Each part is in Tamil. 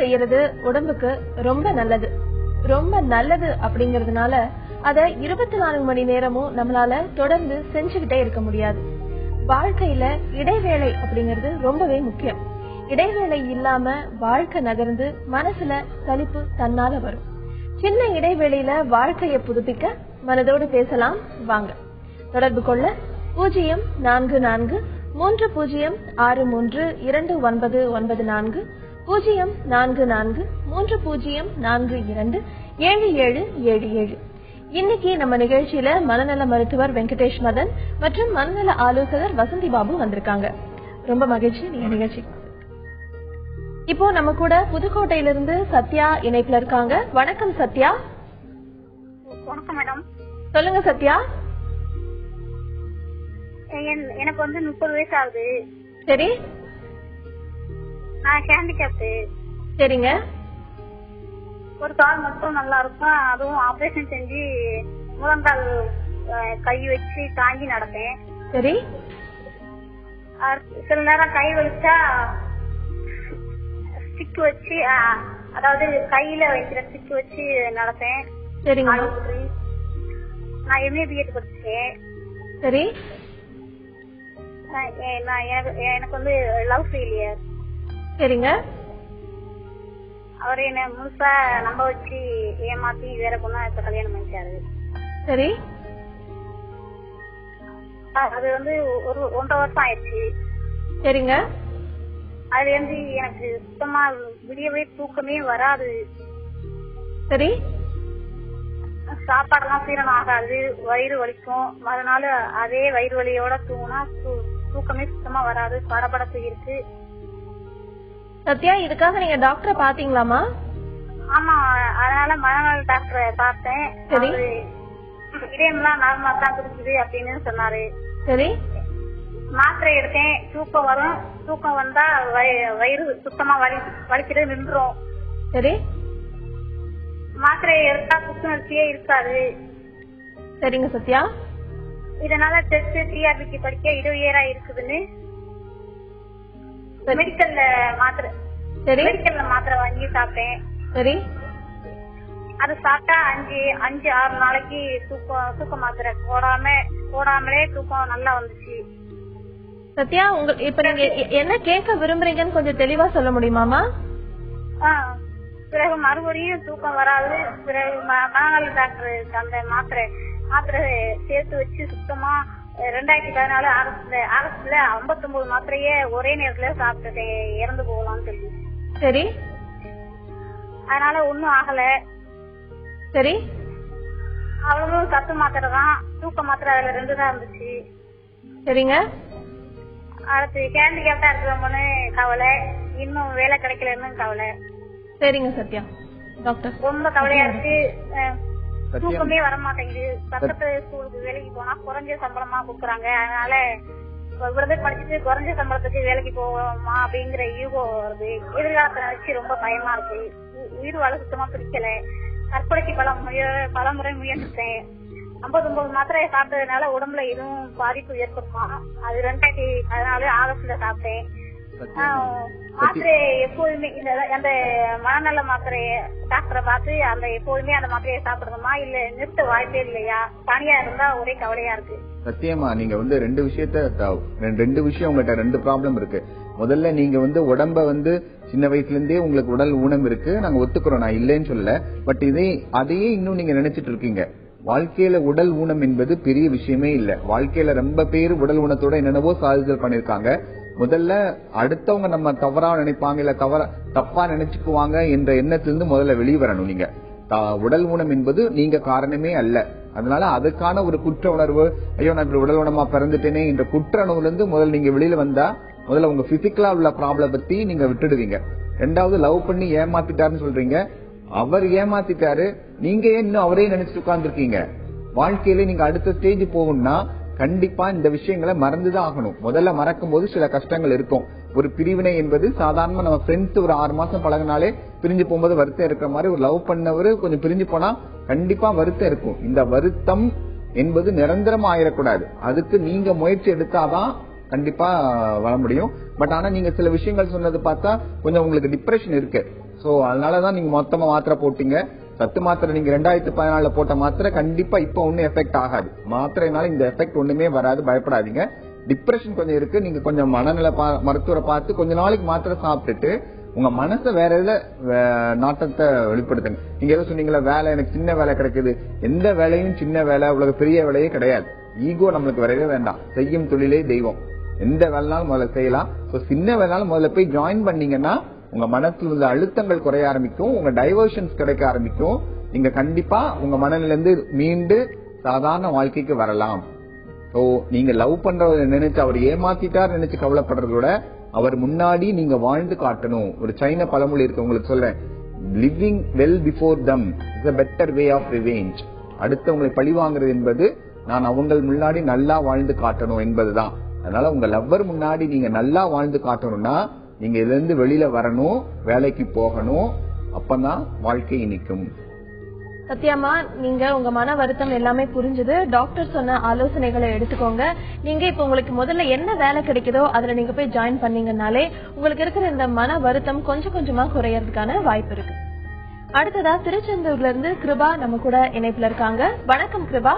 செய்யறது உடம்புக்கு ரொம்ப நல்லது. ரொம்ப நல்லது அப்படிங்கறதுனால அத 24 மணி நேரமும் நம்மளால தொடர்ந்து செஞ்சுக்கிட்டே இருக்க முடியாது. வாழ்க்கையில இடைவேளை அப்படிங்கிறது ரொம்பவே முக்கியம். இடைவேளை இல்லாம வாழ்க்கை நகர்ந்து மனசுல சலிப்பு தன்னால வரும். சின்ன இடைவேளையில வாழ்க்கைய புதுப்பிக்க மனதோடு பேசலாம் வாங்க. தொடர்பு கொள்ள 0443063294 044304227777. இன்னைக்கு நம்ம நிகழ்ச்சியில மனநல மருத்துவர் வெங்கடேஷ் மதன் மற்றும் மனநல ஆலோசகர் வசந்தி பாபு வந்திருக்காங்க. ரொம்ப மகிழ்ச்சி நீங்க நிகழ்ச்சி. இப்போ நம்ம கூட புதுக்கோட்டையிலிருந்து சத்யா இணைப்புல இருக்காங்க. வணக்கம் சத்யா. வணக்கம் மேடம். சொல்லுங்க சத்யா. எனக்கு 30 வயசு ஆகுது. சரி. நான் ஹேண்டிகேப்ட். சரிங்க. ஒரு கால் மட்டும் நல்லா இருக்கும். அதுவும் ஆபரேஷன் செஞ்சு முழங்கால் கை வச்சு தாங்கி நடப்பேன். சரி. சில நேரம் கை வலிச்சா ஸ்டிக் வச்சு, அதாவது கையில வைக்கிற ஸ்டிக் வச்சு நடப்பேன். சரிங்க. நான் MA BEd படிச்சேன். சரி. எனக்கு லவ் ஃபெயிலியர். சரிங்க. அவர் என்ன முழுசா நம்ப வச்சு ஏமாத்தி வேற பொண்ணா இப்ப கல்யாணம் பண்ணிட்டாரு. சரி. அது ஒரு 1.5 வருஷம் ஆயிடுச்சு. சரிங்க. அதுல எனக்கு சுத்தமா விடியவே தூக்கமே வராது. சரி. சாப்பாடுலாம் சீரணம் ஆகாது, வயிறு வலிக்கும். அதனால அதே வயிறு வலியோட தூங்கினா தூக்கமே சுத்தமா வராது, படபடப்பு இருக்கு. சத்யா, இதுக்காக நீங்க டாக்டரை பாத்தீங்களாமா? ஆமா, அதனால மனநல டாக்டரை பார்த்தேன். இதயம்லாம் நார்மலா தான் குடிக்குது அப்படின்னு சொன்னாரு. சரி. மாத்திரை எடுத்தேன், தூக்கம் வரும். தூக்கம் வந்தா வயிறு சுத்தமா வலிக்கிறது நின்றும். சரி. மாத்திரையை எடுத்தா புத்துணர்ச்சியே இருக்காது. சரிங்க சத்யா. இதனால டெஸ்ட் TRBக்கு படிக்க இடையூறா இருக்குதுன்னு மெடிக்கல்ல மாத்திரை வாங்கி சாப்பிட்டேன். சரி. அது சாப்பிட்டா 5-6 நாளைக்கு தூக்க மாத்திரை போடாமலே தூக்கம் நல்லா வந்துச்சு. சத்யா, இப்ப நீங்க என்ன கேட்க விரும்புறீங்கன்னு கொஞ்சம் தெளிவா சொல்ல முடியுமாமா? பிறகு மறுபடியும் தூக்கம் வராது. பிறகு மனநல டாக்டர் அந்த மாத்திரை சேர்த்து வச்சு சுத்தமா 2014 ஆகஸ்ட்ல 59 மாத்திரையே ஒரே நேரத்துல சாப்பிட்டு இறந்து போகலாம்னு சொல்லி. சரி. அதனால ஒண்ணும் ஆகல. சரி. அவளும் சத்து மாத்திரை தான், தூக்க மாத்திரை அதுல 2 தான் இருந்துச்சு. சரிங்க. அடுத்து ஹேண்டிகேப்டா இருக்கிறவங்கன்னு கவலை, இன்னும் வேலை கிடைக்கலன்னு கவலை. சரிங்க சத்யா. டாக்டர் ரொம்ப கவலையா இருக்கு. தூக்கமே வர மாட்டேங்குது. பக்கத்து ஸ்கூலுக்கு வேலைக்கு போனா குறைஞ்ச சம்பளமா கொடுக்குறாங்க. அதனால இவ்வளவு படிச்சுட்டு குறைஞ்ச சம்பளத்துக்கு வேலைக்கு போவோமா அப்படிங்கிற ஈகோ வருது. எதிர்காலத்தை வச்சு ரொம்ப பயமா இருக்கு. உயிர் வாழ சுத்தமா பிடிக்கல. தற்கொலைக்கு பல முறை முயற்சித்தேன். 59 மாத்திரையை சாப்பிட்டதுனால உடம்புல எதுவும் பாதிப்பு ஏற்படுமா? அது 2014 ஆகஸ்ட்ல சாப்பிட்டேன். மாத்திரை எப்போதுமே அந்த மனநல மாத்திரைய டாக்டரை பார்த்து அந்த எப்போதுமே அந்த மாத்திரையை சாப்பிடணுமா இல்ல நிறுத்த வாய்ப்பே இல்லையா? தனியா இருந்தா ஒரே கவலையா இருக்கு. சத்தியமா நீங்க 2 விஷயம் உங்கள்கிட்ட 2 ப்ராப்ளம் இருக்கு. முதல்ல நீங்க உடம்ப சின்ன வயசுல இருந்தே உங்களுக்கு உடல் ஊனம் இருக்கு, நாங்க ஒத்துக்கிறோம், நான் இல்லைன்னு சொல்லல. பட் அதையே இன்னும் நீங்க நினைச்சிட்டு இருக்கீங்க. வாழ்க்கையில உடல் ஊனம் என்பது பெரிய விஷயமே இல்ல. வாழ்க்கையில ரொம்ப பேர் உடல் ஊனத்தோட என்னென்னவோ சாதித்தல் பண்ணிருக்காங்க. முதல்ல அடுத்தவங்க நம்ம தவறா நினைப்பாங்க இல்ல தப்பா நினைச்சுக்குவாங்க என்ற எண்ணத்திலிருந்து முதல்ல வெளியே வரணும். நீங்க உடல் ஊனம் என்பது நீங்க காரணமே அல்ல. அதனால அதுக்கான ஒரு குற்ற உணர்வு, ஐயோ நான் இப்படி உடல் ஊனமா பிறந்துட்டேனே என்ற குற்ற உணர்வுல இருந்து முதல்ல நீங்க வெளியில வந்தா முதல்ல உங்க பிசிக்கலா உள்ள ப்ராப்ளம் பத்தி நீங்க விட்டுடுவீங்க. 2வது, லவ் பண்ணி ஏமாத்திட்டாருன்னு சொல்றீங்க. அவர் ஏமாத்திட்டாரு, நீங்க இன்னும் அவரே நினைச்சிட்டு உட்கார்ந்துருக்கீங்க. வாழ்க்கையில நீங்க அடுத்த ஸ்டேஜ் போகணும்னா கண்டிப்பா இந்த விஷயங்களை மறந்துதான் ஆகணும். முதல்ல மறக்கும் போது சில கஷ்டங்கள் இருக்கும். ஒரு பிரிவினை என்பது சாதாரணமா நம்ம ஃப்ரெண்ட்ஸ் ஒரு 6 மாசம் பழகினாலே பிரிஞ்சு போகும்போது வருத்தம் இருக்கிற மாதிரி ஒரு லவ் பண்ணவரு கொஞ்சம் பிரிஞ்சு போனா கண்டிப்பா வருத்தம் இருக்கும். இந்த வருத்தம் என்பது நிரந்தரமா ஆயிடக்கூடாது. அதுக்கு நீங்க முயற்சி எடுத்தாதான் கண்டிப்பா வர முடியும். பட் ஆனா நீங்க சில விஷயங்கள் சொன்னது பார்த்தா கொஞ்சம் உங்களுக்கு டிப்ரெஷன் இருக்கு. சோ அதனாலதான் நீங்க மொத்தமா மாத்திரை போட்டீங்க. சத்து மாத்திரை நீங்க 2014 போட்ட மாத்திரை கண்டிப்பா இப்ப ஒன்னும் எஃபெக்ட் ஆகாது. மாத்திரைனால இந்த எஃபெக்ட் ஒண்ணுமே வராது, பயப்படாதீங்க. டிப்ரெஷன் கொஞ்சம் இருக்கு, நீங்க கொஞ்சம் மனநல மருத்துவரை பார்த்து கொஞ்ச நாளைக்கு மாத்திரை சாப்பிட்டுட்டு உங்க மனசை வேற இதுல நாட்டத்தை வெளிப்படுத்துங்க. நீங்க ஏதோ சொன்னீங்களா வேலை, எனக்கு சின்ன வேலை கிடைக்குது. எந்த வேலையும் சின்ன வேலை, உலக பெரிய வேலையே கிடையாது. ஈகோ நம்மளுக்கு வரவே வேண்டாம். செய்யும் தொழிலே தெய்வம். எந்த வேலைனாலும் முதல்ல செய்யலாம். சின்ன வேலைனாலும் முதல்ல போய் ஜாயின் பண்ணீங்கன்னா உங்க மனசுல உள்ள அழுத்தங்கள் குறைய ஆரம்பிக்கும், உங்க டைவர்ஷன்ஸ் கிடைக்க ஆரம்பிக்கும். நீங்க கண்டிப்பா உங்க மனநில இருந்து மீண்டு சாதாரண வாழ்க்கைக்கு வரலாம். சோ நீங்க லவ் பண்றத நினைச்சு அவர் ஏமாத்திட்டார் நினைச்சு கவலைப்படுறத விட அவர் முன்னாடி நீங்க வாழ்ந்து காட்டணும். ஒரு சைன பழமொழி இருக்கு, உங்களுக்கு சொல்றேன், living well before them is a better way of revenge. அடுத்தவங்களை பழி வாங்குறது என்பது நான் அவங்க முன்னாடி நல்லா வாழ்ந்து காட்டணும் என்பதுதான். அதனால உங்க லவ்வர் முன்னாடி நீங்க நல்லா வாழ்ந்து காட்டணும்னா நீங்க இதுல இருந்து வெளியில வரணும், வேலைக்கு போகணும். அப்பதான் வாழ்க்கை இனிக்கும். சத்யாமா, நீங்க உங்க மன வருத்தம் எல்லாமே புரிஞ்சது. டாக்டர் சொன்ன ஆலோசனைகளை எடுத்துக்கோங்க. நீங்க இப்ப உங்களுக்கு முதல்ல என்ன வேலை கிடைக்குதோ அதுல நீங்க போய் ஜாயின் பண்ணீங்கன்னாலே உங்களுக்கு இருக்கிற இந்த மன வருத்தம் கொஞ்சம் கொஞ்சமா குறையறதுக்கான வாய்ப்பு இருக்கு. அடுத்ததா திருச்செந்தூர்ல இருந்து கிருபா நம்ம கூட இணைப்புல இருக்காங்க. வணக்கம் கிருபா.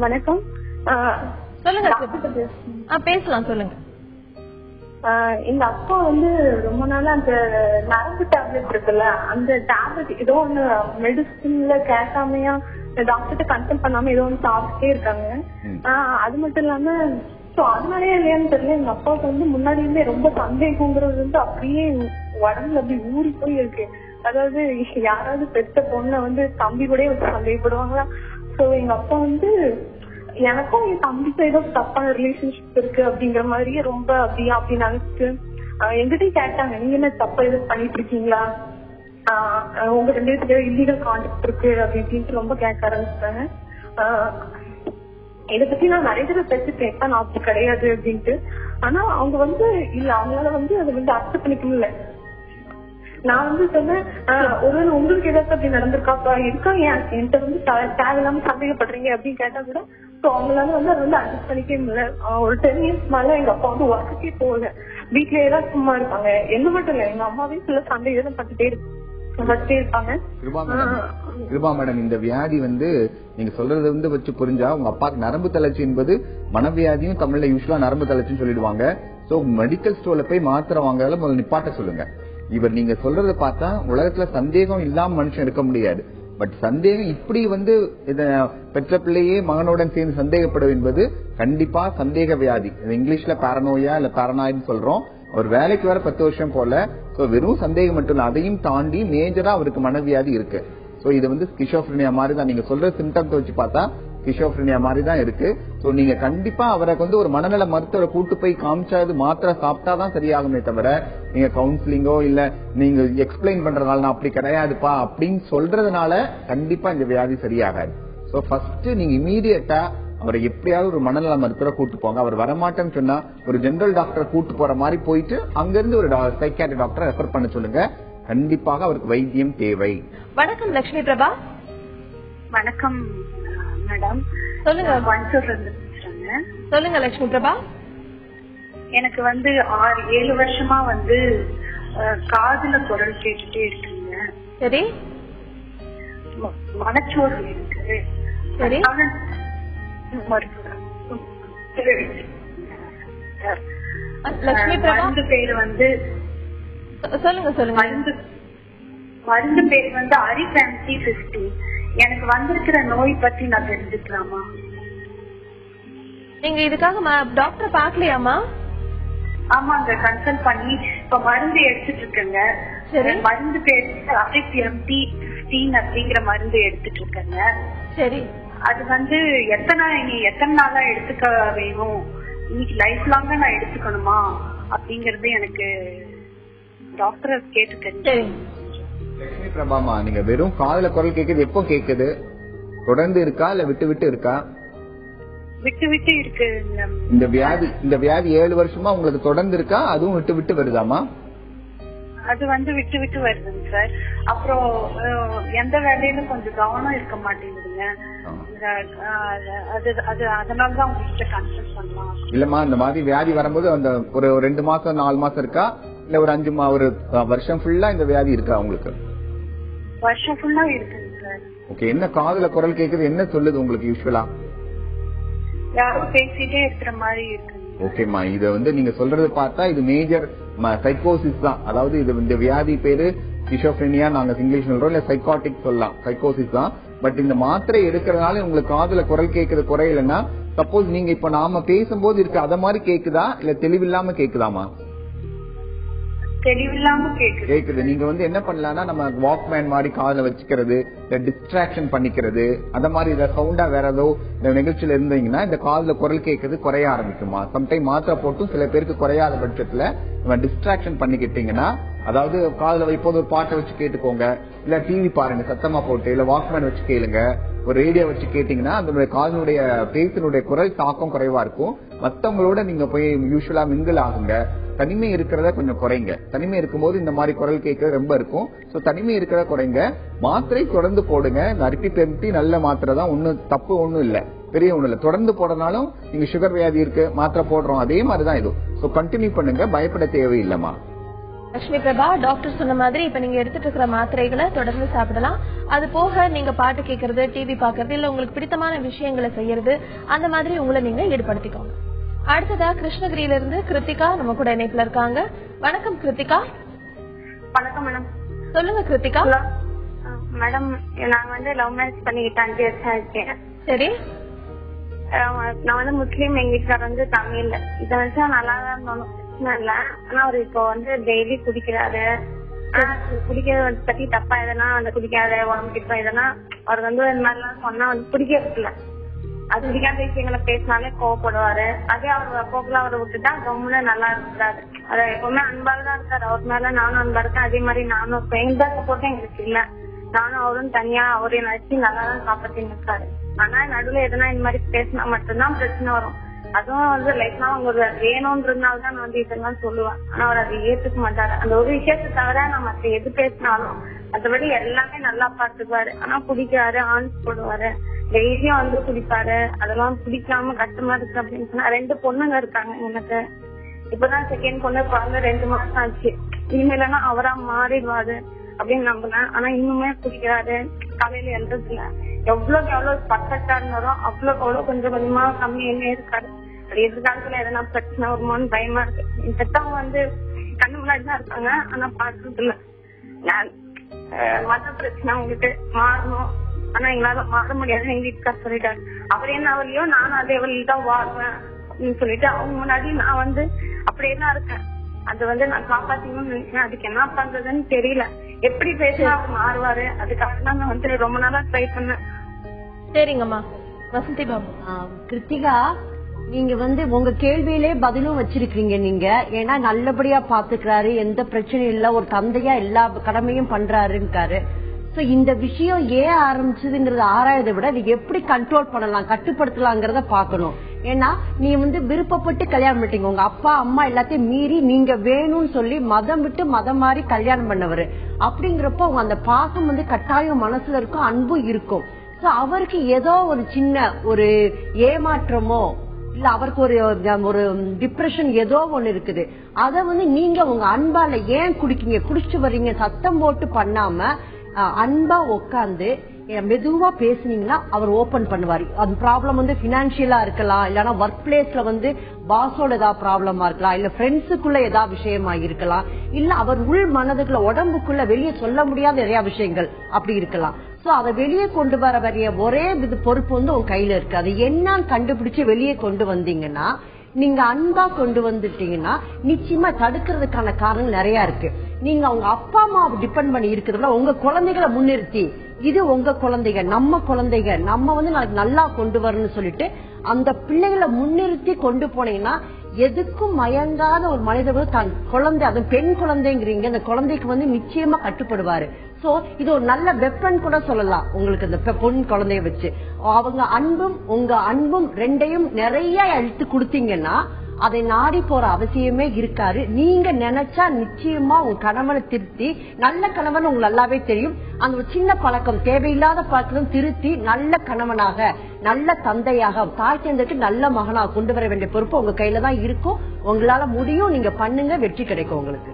வணக்கம். சொல்லுங்க பேசலாம், சொல்லுங்க. எங்க அப்பா வந்து ரொம்ப நாளா அந்த நரம்பு டேப்லெட் இருக்குல்ல, அந்த டேப்லெட் ஏதோ ஒண்ணு மெடிசின்ல கேட்காமையா டாக்டர்கிட்ட கன்சல்ட் பண்ணாம ஏதோ ஒண்ணு சாப்பிட்டே இருக்காங்க. அது மட்டும் இல்லாம அதனாலயே இல்லையான்னு தெரியல, எங்க அப்பாவுக்கு வந்து முன்னாடி இருந்தே ரொம்ப சந்தேகங்கிறது வந்து அப்படியே உடம்புல அப்படி ஊறி போய் இருக்கு. அதாவது யாராவது பெத்த பொண்ணை வந்து தம்பி கூட வச்சு சந்தேகப்படுவாங்களா. சோ எங்க அப்பா வந்து எனக்கும் என் தம்பிக்கு ஏதோ தப்பான ரிலேஷன்ஷிப் இருக்கு அப்படிங்கிற மாதிரியே ரொம்ப அப்படியா அப்படி நினைச்சிட்டு எங்கிட்டயும் கேட்டாங்க, நீங்க என்ன தப்பா எதுவும் பண்ணிட்டு இருக்கீங்களா, உங்க 2 பேருக்கு இல்லீகல் கான்டாக்ட் இருக்கு அப்படின்னு ரொம்ப கேட்க ஆரம்பிச்சாங்க. இதை பத்தி நான் நிறைய தடவை பேசிட்டேன், நான் அப்படி கிடையாது அப்படின்ட்டு. ஆனா அவங்க வந்து இல்ல, அவங்களால வந்து அதை வந்து அக்செப்ட் பண்ணிக்க முடியல. நான் வந்து சொன்னேன், ஒருவேளை உங்களுக்கு ஏதாச்சும் அப்படி நடந்திருக்காப்பா, இருக்கா என்கிட்ட வந்து தேவையில்லாம சந்தேகப்படுறீங்க அப்படின்னு கேட்டா கூட அவங்களால வந்து அதை வந்து அட்ஜஸ்ட் பண்ணிக்கவே முடியல. ஒரு 10 years மேல எங்க அப்பா வந்து ஒர்க்குக்கே போகல, வீட்லயே தான் சும்மா இருப்பாங்க. என்ன மட்டும் இல்ல, எங்க அம்மாவையும் சில சந்தேகம் பட்டுட்டே இருப்பாங்க. கிருபா மேடம், இந்த வியாதி வந்து நீங்க சொல்றது வந்து வச்சு புரிஞ்சா உங்க அப்பாக்கு நரம்பு தளர்ச்சி என்பது மனவியாதியும் தமிழ்ல யூஸ்வலா நரம்பு தளர்ச்சின்னு சொல்லிடுவாங்க. சோ மெடிக்கல் ஸ்டோர்ல போய் மாத்திரை வாங்கல முதல்ல நிப்பாட்ட சொல்லுங்க. இவர் நீங்க சொல்றத பார்த்தா உலகத்துல சந்தேகம் இல்லாம மனுஷன் இருக்க முடியாது. பட் சந்தேகம் இப்படி வந்து பெற்ற பிள்ளையே மகனுடன் சேர்ந்து சந்தேகப்படும் என்பது கண்டிப்பா சந்தேக வியாதி. இங்கிலீஷ்ல பாரனோயா இல்ல பாரனாய்னு சொல்றோம். அவர் வேலைக்கு வர 10 வருஷம் போல. சோ வெறும் சந்தேகம் மட்டும் இல்ல, அதையும் தாண்டி மேஜரா அவருக்கு மனவியாதி இருக்கு. சோ இது வந்து ஸ்கிசோஃப்ரினியா மாதிரி தான். நீங்க சொல்ற சிம்டம்ஸ் வச்சு பார்த்தா ஸ்கிசோஃப்ரினியா மாதிரி தான் இருக்கு. சோ நீங்க கண்டிப்பா அவரை வந்து ஒரு மனநல மருத்துவரை கூட்டு போய் காமிச்சாது மாத்திரை சாப்பிட்டாதான் சரியாகுமே தவிர நீங்க கவுன்சிலிங்கோ இல்ல நீங்க எக்ஸ்பிளைன் பண்றதுனால நான் அப்படி கிடையாதுப்பா அப்படின்னு சொல்றதுனால கண்டிப்பா இந்த வியாதி சரியாகாது. சோ ஃபர்ஸ்ட் நீங்க இமீடியட்டா அவரை எப்படியாவது ஒரு மனநல மருத்துவரை கூட்டு போங்க. அவர் வரமாட்டேன்னு சொன்னா ஒரு ஜெனரல் டாக்டரை கூட்டு போற மாதிரி போயிட்டு அங்கிருந்து ஒரு சைக்காட்ரி டாக்டரை ரெஃபர் பண்ண சொல்லுங்க. கண்டிப்பாக அவருக்கு வைத்தியம் தேவை. வணக்கம் லட்சுமி பிரபா. வணக்கம் மேடம். சொல்லுங்க. கோயம்புத்தூர்ல இருந்து பேசுறேங்க. சொல்லுங்க லட்சுமி பிரபா. எனக்கு வந்து 6-7 வருஷமா வந்து காதுல குரல் கேட்டுட்டே இருக்குங்க. சரி. மனச்சோர்வு இருக்கு. சரி. லட்சுமி பிரபா பேரு வந்து சொல்லுங்க சொல்லுங்க. மருந்து பேர் வந்து அரிஃபேன்சி 50. எனக்கு வந்திருக்கிற நோய் பத்தி நான் தெரிஞ்சுக்கலாமா? நீங்க இதுக்காக டாக்டர் பாக்கலையாமா? ஆமாங்க, கன்சல்ட் பண்ணி இப்ப மருந்து எடுத்துட்டு இருக்கேங்க. மருந்து பேர் அரிஃபேன்சி 15 அப்படிங்கிற மருந்து எடுத்துட்டு இருக்கேங்க. சரி. அது வந்து எத்தனை நாளா எடுத்துக்க வேணும், இன்னைக்கு லைஃப் லாங்கா நான் எடுத்துக்கணுமா அப்படிங்கறது எனக்கு டாக்டர் கேட்டு தெரிஞ்சு. லட்சுமி பிரபாமா, நீங்க வெறும் காதுல குரல் கேக்குது, எப்போ கேக்குது? தொடர்ந்து இருக்கா இல்ல விட்டு விட்டு இருக்கா? விட்டு விட்டு இருக்கு. இந்த வியாதி 7 வருஷமா உங்களுக்கு தொடர்ந்து இருக்கா, அதுவும் விட்டு விட்டு வருதாமா? அது வந்து விட்டு விட்டு வருதுங்க சார். அப்புறம் எந்த வேலையிலும் கொஞ்சம் கவனம் இருக்க மாட்டேங்குதுங்க. அதனாலதான் உங்ககிட்ட கன்சல்ட் பண்ணலாம். இல்லம்மா, இந்த மாதிரி வியாதி வரும்போது அந்த ஒரு 2 மாசம் 4 மாசம் இருக்கா இல்ல ஒரு 5 ஒரு வருஷம் ஃபுல்லா இந்த வியாதி இருக்கா உங்களுக்கு? வருஷம் ஃபுல்லா இருக்குங்க சார். ஓகே, என்ன காதுல குரல் கேக்குது, என்ன சொல்லுது உங்களுக்கு யூஸ்வலா? யாரும் பேசிட்டே இருக்கிற மாதிரி இருக்கு. ஓகேமா, இத வந்து நீங்க சொல்றது பார்த்தா இது மேஜர் சைக்கோசிஸ் தான். அதாவது இது இந்த வியாதி பேரு ஸ்கிசோஃப்ரெனியா நாங்க இங்கிலீஷ் சொல்றோம், இல்ல சைக்காட்டிக் சொல்லலாம், சைக்கோசிஸ் தான். பட் இந்த மாத்திரை எடுக்கிறதுனால உங்களுக்கு காதுல குரல் கேட்கறது குறையலன்னா, சப்போஸ் நீங்க இப்ப நாம பேசும்போது இருக்கு அத மாதிரி கேக்குதா இல்ல தெளிவில்லாம கேக்குதாமா? தெளிவில்லாம கேக்குது. நீங்க வந்து என்ன பண்ணலாம்னா, நம்ம வாக்மேன் மாதிரி காதுல வச்சுக்கிறது, இல்ல டிஸ்ட்ராக்ஷன் பண்ணிக்கிறது, அந்த மாதிரி இதை சவுண்டா வேற ஏதோ இந்த நிகழ்ச்சியில இருந்தீங்கன்னா இந்த காதுல குரல் கேட்கறது குறைய ஆரம்பிக்குமா. சம்டைம் மாத்திரை போட்டும் சில பேருக்கு குறையாத பட்சத்துல நம்ம டிஸ்ட்ராக்ஷன் பண்ணிக்கிட்டீங்கன்னா, அதாவது காதுல வைப்போது ஒரு பாட்டை வச்சு கேட்டுக்கோங்க, இல்ல டிவி பாருங்க சத்தமா போட்டு, இல்ல வாக்மேன் வச்சு கேளுங்க, ஒரு ரேடியோ வச்சு கேட்டீங்கன்னா அதனுடைய காதுடைய பேசினுடைய குரல் தாக்கம் குறைவா இருக்கும். மத்தவங்களோட நீங்க போய் யூஸ்வலா மிங்கிள் ஆகுங்க. தனிமை இருக்கிறத கொஞ்சம் குறைங்க. தனிமை இருக்கும்போது இந்த மாதிரி குரல் கேட்கறது ரொம்ப இருக்கும். சோ தனிமை இருக்கிறத குறைங்க. மாத்திரை தொடர்ந்து போடுங்க. இந்த அரிப்பிபென்டி நல்ல மாத்திரை தான், ஒன்னும் தப்பு ஒண்ணும் இல்ல, பெரிய ஒண்ணு இல்ல. தொடர்ந்து போடனாலும் நீங்க சுகர் வியாதி இருக்கு மாத்திரை போடுறோம் அதே மாதிரிதான் இது. சோ கண்டினியூ பண்ணுங்க, பயப்பட தேவையில்லைமா. லட்சுமி பிரபா, டாக்டர் சொன்ன மாதிரி இப்ப நீங்க எடுத்துட்டு இருக்கிற மாத்திரைகளை தொடர்ந்து சாப்பிடலாம். அது போக நீங்க பாட்டு கேட்கறது, டிவி பாக்குறது, இல்ல உங்களுக்கு பிடித்தமான விஷயங்களை செய்யறது, அந்த மாதிரி உங்களை நீங்க ஈடுபடுத்திக்கோங்க. அடுத்ததா கிருஷ்ணகிரியில இருந்து கிருத்திகா நம்ம கூட இணைப்புல இருக்காங்க. வணக்கம் கிருத்திகா. வணக்கம் மேடம். சொல்லுங்க கிருத்திகா. மேடம், நாங்க வந்து லவ் மேரேஜ் பண்ணிக்கிட்டு 5 வருஷம் இருக்கேன். சரி. நான் வந்து முஸ்லீம், எங்க வீட்டுக்காரர் வந்து தமிழ். இத வருஷம் நல்லா தான் இருந்தோம், பிரச்சனை இல்ல. ஆனா அவர் இப்போ வந்து டெய்லி குடிக்கிறாரு. குடிக்கிறது பத்தி தப்பா எதனா அந்த குடிக்காத உடம்பு கிட்ட எதனா அவர் வந்து இந்த மாதிரிலாம் சொன்னா வந்து குடிக்கிறது இல்ல. அது பிடிக்காத விஷயங்களை பேசினாலே கோவப்படுவாரு. அதே அவர் கோப்பெல்லாம் அவரை விட்டுட்டா கம்முன்னு நல்லா இருக்கிறாரு. அது எப்பவுமே அன்பால தான் இருக்காரு. அவர் மேல நானும் அன்பா இருக்கேன், அதே மாதிரி நானும் எங்க சப்போர்ட் எங்களுக்கு இல்ல. நானும் அவரும் தனியா அவரையும் நினைச்சு நல்லா தான் காப்பாத்தி இருக்காரு. ஆனா நடுவுல எதனா இந்த மாதிரி பேசினா மட்டும்தான் பிரச்சனை வரும். அதுவும் வந்து லைஃப்னா அவங்க வேணும்ன்றதுனால தான் நான் வந்து இதெல்லாம் சொல்லுவேன். ஆனா அவர் அதை ஏத்துக்க மாட்டாரு. அந்த ஒரு விஷயத்தை தவிர நான் மத்த எது பேசினாலும் மற்றபடி எல்லாமே நல்லா பாத்துக்குவாரு. ஆனா குடிக்காரு, ஆன்ஸ் போடுவாரு, டெய்லியும் வந்து குடிப்பாரு. அதெல்லாம் குடிக்காம கஷ்டமா இருக்கு அப்படின்னு சொன்னா 2 பொண்ணுங்க இருக்காங்க எனக்கு. இப்பதான் செகண்ட் பொண்ணு பிறந்த 2 மாசம் ஆச்சு. இனிமேலன்னா அவரா மாறிடுவாரு அப்படின்னு நம்பினேன். ஆனா இன்னுமே குடிக்கிறாரு, காலையில எழுறது இல்ல. எவ்வளவுக்கு எவ்வளவு பர்ஃபெக்டா இருந்தாலும் அவ்வளவுக்கு அவ்வளவு கொஞ்சம் கொஞ்சமா கம்மியாமே இருக்காரு. அது எதிர்காலத்துல எதனா பிரச்சனை வருமானு பயமா இருக்கு. பெத்தவங்க வந்து கண்ணு முன்னாடிதான் இருக்காங்க, ஆனா பாக்குறது இல்ல. மத பிரச்சனை அவங்களுக்கு மாறணும், ஆனா எங்களால மாற முடியாது. எங்க வீட்டுக்கார் சொல்லிட்டாரு, அவர் என்ன அவளையோ நானும் அதே வழியில தான் வாழ்வேன் அப்படின்னு சொல்லிட்டு அவங்க முன்னாடி நான் வந்து அப்படியே தான் இருக்கேன். அது வந்து நான் காப்பாத்தணும்னு நினைச்சேன். அதுக்கு என்ன பண்றதுன்னு தெரியல. எப்படி பேசினா அவர் மாறுவாரு, அதுக்காக தான் நான் வந்து ரொம்ப நாளா ட்ரை பண்ணேன். சரிங்கம்மா. வசந்தி பாபு. கிருத்திகா, நீங்க வந்து உங்க கேள்வியிலே பதிலும் வச்சிருக்கீங்க. நீங்க ஏன்னா நல்லபடியா பாத்துக்கிறாரு, எந்த பிரச்சனையும் இல்ல, ஒரு தந்தையா எல்லா கடமையும் பண்றாருக்காரு. சோ இந்த விஷயம் ஏன் ஆரம்பிச்சதுங்கறத ஆராயதை விட நீங்க எப்படி கண்ட்ரோல் பண்ணலாம், கட்டுப்படுத்தலாங்கிறத பாக்கணும். ஏன்னா நீ வந்து விருப்பப்பட்டு கல்யாணம் பண்ணிட்டீங்க, உங்க அப்பா அம்மா எல்லாத்தையும் மீறி நீங்க வேணும்னு சொல்லி மதம் விட்டு மதம் மாறி கல்யாணம் பண்ணவரு. அப்படிங்கிறப்போ அவங்க அந்த பாசம் வந்து கட்டாயம் மனசுல இருக்கும், அன்பும் இருக்கும். சோ அவருக்கு ஏதோ ஒரு சின்ன ஒரு ஏமாற்றமோ இல்ல அவருக்கு ஒரு டிப்ரெஷன் ஏதோ ஒண்ணு இருக்குது. அத வந்து நீங்க உங்க அன்பால ஏன் குடிக்கீங்க, குடிச்சு வர்றீங்க சத்தம் போட்டு பண்ணாம அன்பா உட்காந்து மெதுவா பேசுனீங்கன்னா அவர் ஓபன் பண்ணுவாரு. அந்த ப்ராப்ளம் வந்து பினான்சியலா இருக்கலாம், இல்லன்னா ஒர்க் பிளேஸ்ல வந்து பாஸோட ஏதாவது ப்ராப்ளமா இருக்கலாம், இல்ல ஃப்ரெண்ட்ஸுக்குள்ள ஏதாவது விஷயமா இருக்கலாம், இல்ல அவர் உள் மனதுக்குள்ள உடம்புக்குள்ள வெளியே சொல்ல முடியாத நிறைய விஷயங்கள் அப்படி இருக்கலாம். சோ அதை வெளியே கொண்டு வர வரைய ஒரே பொறுப்பு வந்து உங்க கையில இருக்கு. அது என்னன்னு கண்டுபிடிச்சு வெளியே கொண்டு வந்தீங்கன்னா, நீங்க அன்பா கொண்டு வந்துட்டீங்கன்னா நிச்சயமா தடுக்கிறதுக்கான காரணம் நிறைய இருக்கு. நீங்க அவங்க அப்பா அம்மா டிபெண்ட் பண்ணி இருக்கிறதுல உங்க குழந்தைகளை முன்னிறுத்தி, இது உங்க குழந்தைங்க, நம்ம குழந்தைங்க, நம்ம வந்து நாளைக்கு நல்லா கொண்டு வரணும்னு சொல்லிட்டு அந்த பிள்ளைகளை முன்னிறுத்தி கொண்டு போனீங்கன்னா எதுக்கும் மயங்காத ஒரு மனிதர் தான் குழந்தை, அது பெண் குழந்தைங்கிறீங்க, அந்த குழந்தைக்கு வந்து நிச்சயமா கட்டுப்படுவாரு. சோ இது ஒரு நல்ல வெப்பன் கூட சொல்லலாம் உங்களுக்கு. இந்த பொன் குழந்தைய வச்சு அவங்க அன்பும் உங்க அன்பும் ரெண்டையும் நிறைய அழுத்து கொடுத்தீங்கன்னா அதை நாடி போற அவசியமே இருக்காரு. நீங்க நினைச்சா நிச்சயமா உங்க கணவனை திருத்தி, நல்ல கணவன் உங்களுக்கு நல்லாவே தெரியும், அந்த ஒரு சின்ன பழக்கம் தேவையில்லாத பழக்கம் திருத்தி நல்ல கணவனாக, நல்ல தந்தையாக, தாய் தந்தைக்கு நல்ல மகனாக கொண்டு வர வேண்டிய பொறுப்பு உங்க கையில தான் இருக்கும். உங்களால முடியும், நீங்க பண்ணுங்க, வெற்றி கிடைக்கும் உங்களுக்கு.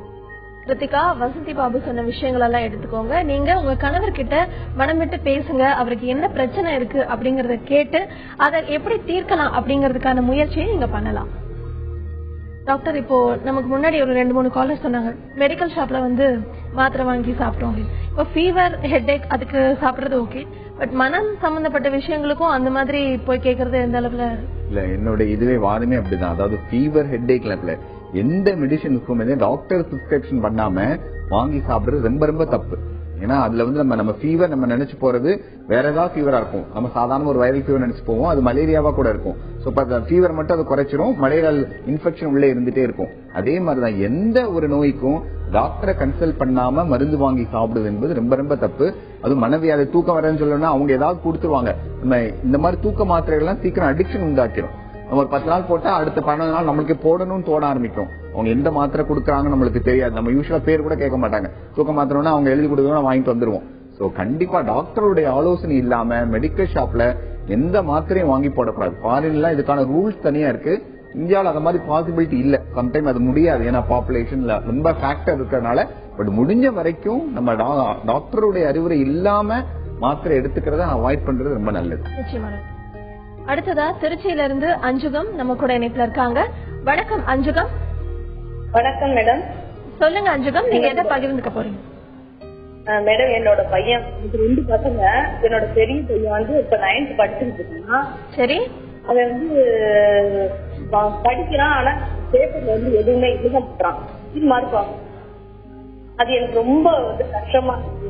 கிருத்திகா, வசந்தி பாபு சொன்ன விஷயங்கள் எல்லாம் எடுத்துக்கோங்க. நீங்க உங்க கணவர்கிட்ட மனம் விட்டு பேசுங்க. அவருக்கு என்ன பிரச்சனை இருக்கு அப்படிங்கறத கேட்டு அதை எப்படி தீர்க்கலாம் அப்படிங்கறதுக்கான முயற்சியை நீங்க பண்ணலாம். டாக்டர், இப்போ நமக்கு முன்னாடி ஒரு 2-3 காலர் சொன்னாங்க மெடிக்கல் ஷாப்ல மாத்திரை வாங்கி சாப்பிட்டோம். இப்போ ஃபீவர், ஹெட்ஏக் அதுக்கு சாப்பிடுறது ஓகே, பட் மனம் சம்பந்தப்பட்ட விஷயங்களுக்கும் அந்த மாதிரி போய் கேக்குறது எந்த அளவுல இல்ல? என்னோட இதுவே வாதமே அப்படிதான். அதாவது ஃபீவர், ஹெட்ஏக்ல எந்த மெடிசனுக்குமே டாக்டர் பிரிஸ்கிரிப்ஷன் பண்ணாம வாங்கி சாப்பிடுறது ரொம்ப ரொம்ப தப்பு. ஏன்னா அதுல நம்ம ஃபீவர் நம்ம நினைச்சு போறது வேற ஏதாவது ஃபீவரா இருக்கும். நம்ம சாதாரண ஒரு வைரல் ஃபீவர் நினைச்சு போவோம், அது மலேரியாவா கூட இருக்கும். சோ ஃபீவர் மட்டும் அது குறைச்சிரும், மலேரியல் இன்ஃபெக்ஷன் உள்ளே இருந்துட்டே இருக்கும். அதே மாதிரிதான் எந்த ஒரு நோய்க்கும் டாக்டரை கன்சல்ட் பண்ணாம மருந்து வாங்கி சாப்பிடுவது என்பது ரொம்ப ரொம்ப தப்பு. அது மனவியாதி, தூக்கம் வரேன்னு சொல்லணும்னா அவங்க ஏதாவது கொடுத்துருவாங்க. நம்ம இந்த மாதிரி தூக்க மாத்திரைகள் எல்லாம் சீக்கிரம் அடிக்ஷன் உண்டாக்கிடும். நம்ம ஒரு 10 நாள் போட்டா அடுத்த 12 நாள் நம்மளுக்கு போடணும்னு தோண ஆரம்பிக்கும். அவங்க எந்த மாத்திரை கொடுக்குறாங்க நம்மளுக்கு தெரியாது. நம்ம யூஸ்வலா பேர் கூட கேட்க மாட்டாங்க. தூக்க மாத்திரம்னா அவங்க எழுதி கொடுக்கணும், வாங்கிட்டு வந்துருவோம். சோ கண்டிப்பா டாக்டருடைய ஆலோசனை இல்லாம மெடிக்கல் ஷாப்ல எந்த மாத்திரையும் வாங்கி போடக்கூடாது. ஃபாரின்ல இதுக்கான ரூல்ஸ் தனியா இருக்கு. இந்தியாவில் அந்த மாதிரி பாசிபிலிட்டி இல்ல. சம்டைம் அது முடியாது, ஏன்னா பாப்புலேஷன்ல ரொம்ப ஃபேக்டர் இருக்கிறதுனால. பட் முடிஞ்ச வரைக்கும் நம்ம டாக்டருடைய அறிவுரை இல்லாம மாத்திரை எடுத்துக்கிறத அவாய்ட் பண்றது ரொம்ப நல்லது. நிச்சயமா. அடுத்ததா திருச்சியில இருந்து அஞ்சுகம் நம்ம கூட இணைப்புல இருக்காங்க. வணக்கம் அஞ்சுகம். வணக்கம் மேடம். சொல்லுங்க அஞ்சுகம், நீங்க எதை பகிர்ந்துக்க போறீங்க? மேடம், என்னோட பையன் 2 பசங்க. என்னோட பெரிய பையன் இப்ப 9th படிச்சுட்டு இருக்கான். சரி. அவன் படிக்கிறான், ஆனா பேப்பர்ல எதுவுமே எழுத மாட்டான். மார்க் அது எனக்கு ரொம்ப கஷ்டமா இருக்கு.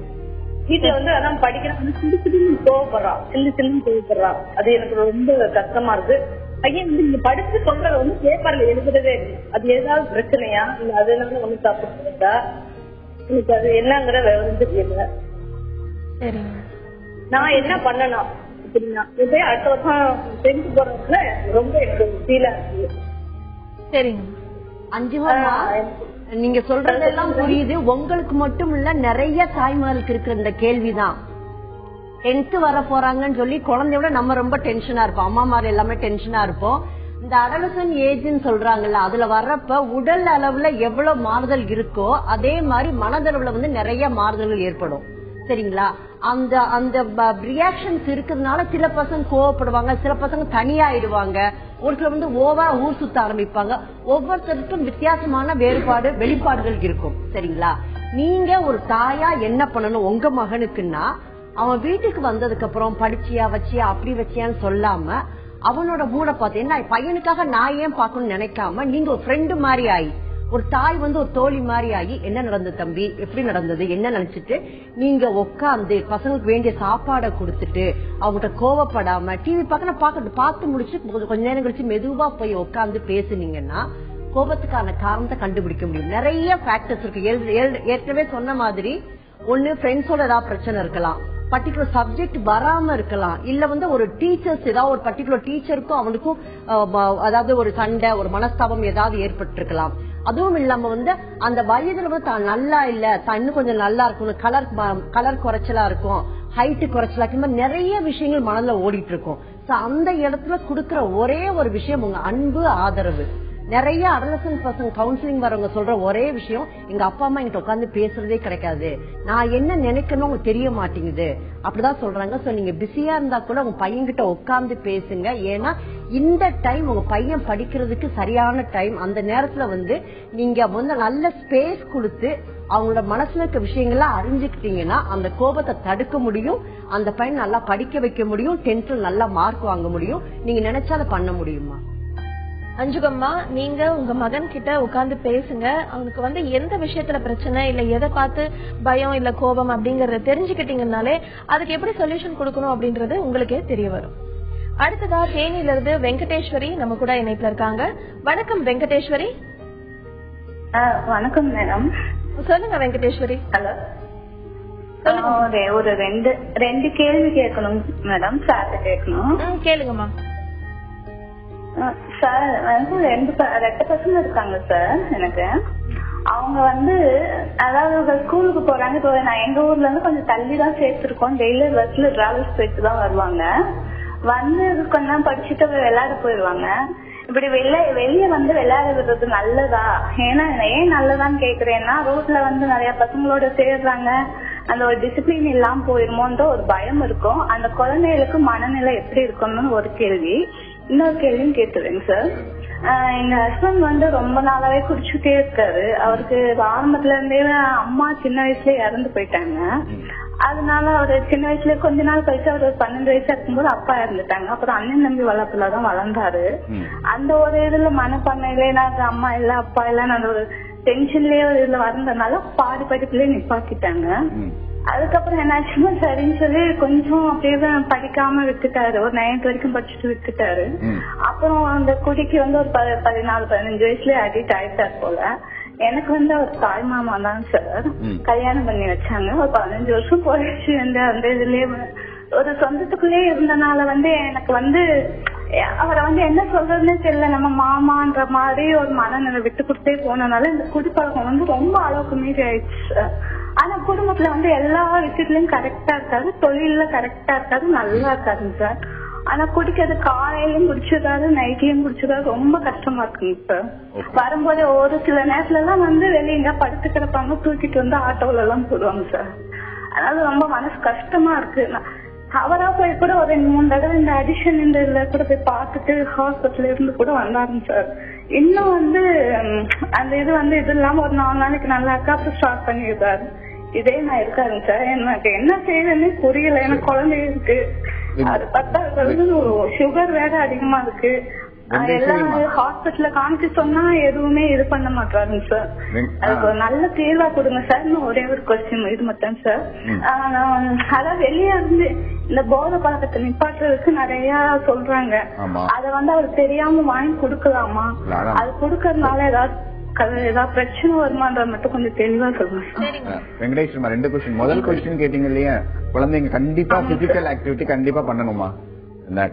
வீட்டுல அதான் படிக்கிறான், சில்லு சில்லுன்னு கோவப்படுறான், சில்லுன்னு கோவப்படுறான். அது எனக்கு ரொம்ப கஷ்டமா இருக்கு. பையன் இங்க படிச்சு சொல்றத பேப்பர்ல எழுதுறதே இருக்கு. அது ஏதாவது பிரச்சனையா இல்ல அதனால சாப்பிட்டுருந்தா எனக்கு அது என்னங்கிற தெரியல. நான் என்ன பண்ணணும் அப்படின்னா, அடுத்த வருஷம் தெரிஞ்சு போறதுல ரொம்ப எனக்கு ஃபீலா இருக்கு. சரிங்க அஞ்சுமா, நீங்க சொல்றதெல்லாம் புரியுது. உங்களுக்கு மட்டும் இல்ல, நிறைய தாய்மார்களுக்கு இருக்கிற இந்த கேள்விதான். 10th வர போறாங்கன்னு சொல்லி குழந்தையோட நம்ம ரொம்ப டென்ஷனா இருப்போம். அம்மா மாதிரி எல்லாமே டென்ஷனா இருப்போம். இந்த அடலசன் ஏஜ்னு சொல்றாங்கல்ல, அதுல வர்றப்ப உடல் அளவுல எவ்வளவு மாறுதல் இருக்கோ அதே மாதிரி மனதளவுல நிறைய மாறுதல்கள் ஏற்படும். சரிங்களா? அந்த அந்த ரியாக்ஷன்ஸ் இருக்கிறதுனால சில பசங்க கோவப்படுவாங்க, சில பசங்க தனியாயிடுவாங்க, ஒரு சில ஓவரா ஊர் சுத்த ஆரம்பிப்பாங்க. ஒவ்வொருத்தருக்கும் வித்தியாசமான வேறுபாடு, வெளிப்பாடுகள் இருக்கும். சரிங்களா? நீங்க ஒரு தாயா என்ன பண்ணணும் உங்க மகனுக்குன்னா, அவன் வீட்டுக்கு வந்ததுக்கு அப்புறம் படிச்சியா வச்சியா அப்படி வச்சியான்னு சொல்லாம அவனோட மூட பார்த்து, என்ன பையனுக்காக நான் ஏன் பாக்கணும்னு நினைக்காம நீங்க ஒரு ஃப்ரெண்டு மாதிரி ஆகி, ஒரு தாய் ஒரு தோழி மாதிரி ஆகி, என்ன நடந்தது தம்பி, எப்படி நடந்தது, என்ன நினைச்சிட்டு நீங்க உட்காந்து பசங்களுக்கு வேண்டிய சாப்பாடை கொடுத்துட்டு அவங்ககிட்ட கோவப்படாம டிவி பார்த்து முடிச்சு கொஞ்ச நேரம் கழிச்சு மெதுவா போய் உட்காந்து பேசுனீங்கன்னா கோபத்துக்கான காரணத்தை கண்டுபிடிக்க முடியும். நிறைய ஃபேக்டர்ஸ் இருக்கு. ஏற்கனவே சொன்ன மாதிரி, ஒண்ணு ஃப்ரெண்ட்ஸோட ஏதாவது பிரச்சனை இருக்கலாம், பர்டிகுலர் சப்ஜெக்ட் வராம இருக்கலாம், இல்ல ஒரு டீச்சர்ஸ் ஏதாவது ஒரு பர்டிகுலர் டீச்சருக்கும் அவனுக்கும் அதாவது ஒரு சண்டை, ஒரு மனஸ்தாபம் ஏதாவது ஏற்பட்டு இருக்கலாம். அதுவும் இல்லாம அந்த வயதுல தான் நல்லா இல்ல, தான் இன்னும் கொஞ்சம் நல்லா இருக்கும், கலர் குறைச்சலா இருக்கும், ஹைட்டு குறைச்சலா இருக்கும், நிறைய விஷயங்கள் மனதில் ஓடிட்டு இருக்கும். அந்த இடத்துல கொடுக்கற ஒரே ஒரு விஷயம் உங்க அன்பு, ஆதரவு. நிறைய அடலசன்ட் பசங்க கவுன்சிலிங் வரவங்க சொல்ற ஒரே விஷயம், எங்க அப்பா அம்மா என்கிட்ட உட்காந்து பேசுறதே கிடைக்காது, நான் என்ன நினைக்கணும் உங்களுக்கு தெரிய மாட்டேங்குது, அப்படிதான் சொல்றாங்க. சோ நீங்க பிஸியா இருந்தா கூட உங்க பையன் கிட்ட உட்காந்து பேசுங்க. ஏன்னா இந்த டைம் உங்க பையன் படிக்கிறதுக்கு சரியான டைம். அந்த நேரத்துல நீங்க நல்ல ஸ்பேஸ் கொடுத்து அவங்களோட மனசுல இருக்க விஷயங்கள்லாம் அறிஞ்சுக்கிட்டீங்கன்னா அந்த கோபத்தை தடுக்க முடியும், அந்த பையன் நல்லா படிக்க வைக்க முடியும், 10th நல்லா மார்க் வாங்க முடியும். நீங்க நினைச்சா அதை பண்ண முடியுமா? அஞ்சுகம்மா, நீங்க உங்க மகன் கிட்ட உட்கார்ந்து பேசுங்க. அவனுக்கு எந்த விஷயத்துல பிரச்சனை இல்ல, எதை பார்த்து பயம் இல்ல கோபம் அப்படிங்கறத தெரிஞ்சுக்கிட்டீங்கன்னாலே அதுக்கு எப்படி சொல்யூஷன் கொடுக்கணும் அப்படின்றது உங்களுக்கே தெரிய வரும். அடுத்ததா தேனியில இருந்து வெங்கடேஸ்வரி நம்ம கூட இணைப்புல இருக்காங்க. வணக்கம் வெங்கடேஸ்வரி. வணக்கம் மேடம். சொல்லுங்க வெங்கடேஸ்வரி. ஹலோ. ஒரு ரெண்டு கேள்வி கேட்கணும் மேடம், சார் கேட்கணும். கேளுங்கம்மா. சார் ரெண்டு பசங்க இருக்காங்க சார் எனக்கு. அவங்க அதாவது ஸ்கூலுக்கு போறாங்க. இப்போ நான் எங்க ஊர்ல இருந்து கொஞ்சம் தள்ளி தான் சேர்த்திருக்கோம். டெய்லி பஸ்ல டிராவல்ஸ் போயிட்டு தான் வருவாங்க. கொஞ்சம் படிச்சுட்டு விளையாட போயிடுவாங்க. இப்படி வெளிய வந்து விளையாட விடுறது நல்லதா? ஏன்னா ஏன் நல்லதான்னு கேக்குறேன்னா, ரோட்ல வந்து நிறைய பசங்களோட சேர்றாங்க, அந்த ஒரு டிசிப்ளின் இல்லாம போயிருமோன்ற ஒரு பயம் இருக்கும். அந்த குழந்தைகளுக்கு மனநிலை எப்படி இருக்கும்னு ஒரு கேள்வி. இன்னொரு கேள்வியும் கேட்டுறேங்க சார். எங்க ஹஸ்பண்ட் வந்து ரொம்ப நாளாவே குடிச்சுட்டே இருக்காரு. அவருக்கு ஆரம்பத்துல இருந்தே அம்மா சின்ன வயசுல இறந்து போயிட்டாங்க. அதனால அவரு சின்ன வயசுல கொஞ்ச நாள் கழிச்சு அவர் 12 வயசா இருக்கும்போது அப்பா இறந்துட்டாங்க. அப்புறம் அண்ணன் தம்பி வளர்ப்புலதான் வளர்ந்தாரு. அந்த ஒரு இதுல மனப்பான்மையில நான் அம்மா இல்ல அப்பா இல்ல அந்த ஒரு டென்ஷன்லயே ஒரு இதுல வளர்ந்ததுனால பாதி படிப்புலயே நிப்பாக்கிட்டாங்க. அதுக்கப்புறம் என்னாச்சுன்னா சரின்னு சொல்லி கொஞ்சம் அப்படியே படிக்காம விட்டுட்டாரு. ஒரு 9th வரைக்கும் படிச்சுட்டு விட்டுட்டாரு. அப்புறம் அந்த குடிக்கு வந்து ஒரு 14-15 வயசுலயே அடிக்ட் ஆயிட்டாரு போல. எனக்கு வந்து அவர் தாய் மாமா தான் சார் கல்யாணம் பண்ணி வச்சாங்க. ஒரு 15 வருஷம் போயிடுச்சு. அந்த இதுலயே ஒரு சொந்தத்துக்குள்ளே இருந்தனால வந்து எனக்கு வந்து அவரை வந்து என்ன சொல்றதுன்னே தெரியல. நம்ம மாமான்ற மாதிரி ஒரு மனநிலை விட்டு கொடுத்தே போனதுனால இந்த குடிப்பழக்கம் வந்து ரொம்ப அளவுக்கு மீறி ஆயிடுச்சு சார். ஆனா குடும்பத்துல வந்து எல்லா விஷயத்துலயும் கரெக்டா இருக்காது, தொழில கரெக்டா இருக்காது, நல்லா இருக்காதுங்க சார். ஆனா குடிக்கிறது காலையிலயும் குடிச்சதாது நைட்லயும் குடிச்சதாது ரொம்ப கஷ்டமா இருக்குங்க சார். வரும்போது ஒரு சில நேரத்துல எல்லாம் வந்து வெளியங்க படுத்து கிடப்பாங்க, தூக்கிட்டு வந்து ஆட்டோல எல்லாம் போடுவாங்க சார். அதனால ரொம்ப மனசு கஷ்டமா இருக்கு. அவரா போய் கூட ஒரு 2-3 தடவை இந்த அடிஷன் இந்த இதுல கூட போய் பார்த்துட்டு ஹாஸ்பிட்டல் இருந்து கூட வந்தாருங்க சார். இன்னும் வந்து அந்த இது வந்து இது இல்லாம ஒரு 4 நாளைக்கு நல்லா இருக்கா, அப்புறம் ஸ்டார்ட் பண்ணிருக்காரு. இதே நான் இருக்காருங்க சார். எனக்கு என்ன செய்யறதுன்னு புரியல. எனக்கு குழந்தை இருக்கு, அது பார்த்தா சுகர் வேற அதிகமா இருக்கு. எல்லாம் ஹாஸ்பிட்டல்ல காமிச்சு சொன்னா எதுவுமே இது பண்ண மாட்டாருங்க சார். அதுக்கு ஒரு நல்ல தீர்வா கொடுங்க சார். ஒரே ஒரு கொஸ்டின் இது மட்டும் சார். அதான் வெளியே இருந்து இந்த போதை பழக்கத்தை நிப்பாட்டுறதுக்கு நிறைய சொல்றாங்க. அத வந்து அவர் தெரியாம வாங்கி கொடுக்கலாமா? அது கொடுக்கறதுனால ஏதாவது பிரச்சனை வருமானது மட்டும் கொஞ்சம் தெளிவா சொல்லுங்க. வெங்கடேஷ், 2 கொஸ்டின். முதல் கொஸ்டின் கேட்டீங்க இல்லையா, குழந்தைங்க கண்டிப்பா பிசிக்கல் ஆக்டிவிட்டி கண்டிப்பா பண்ணணுமா?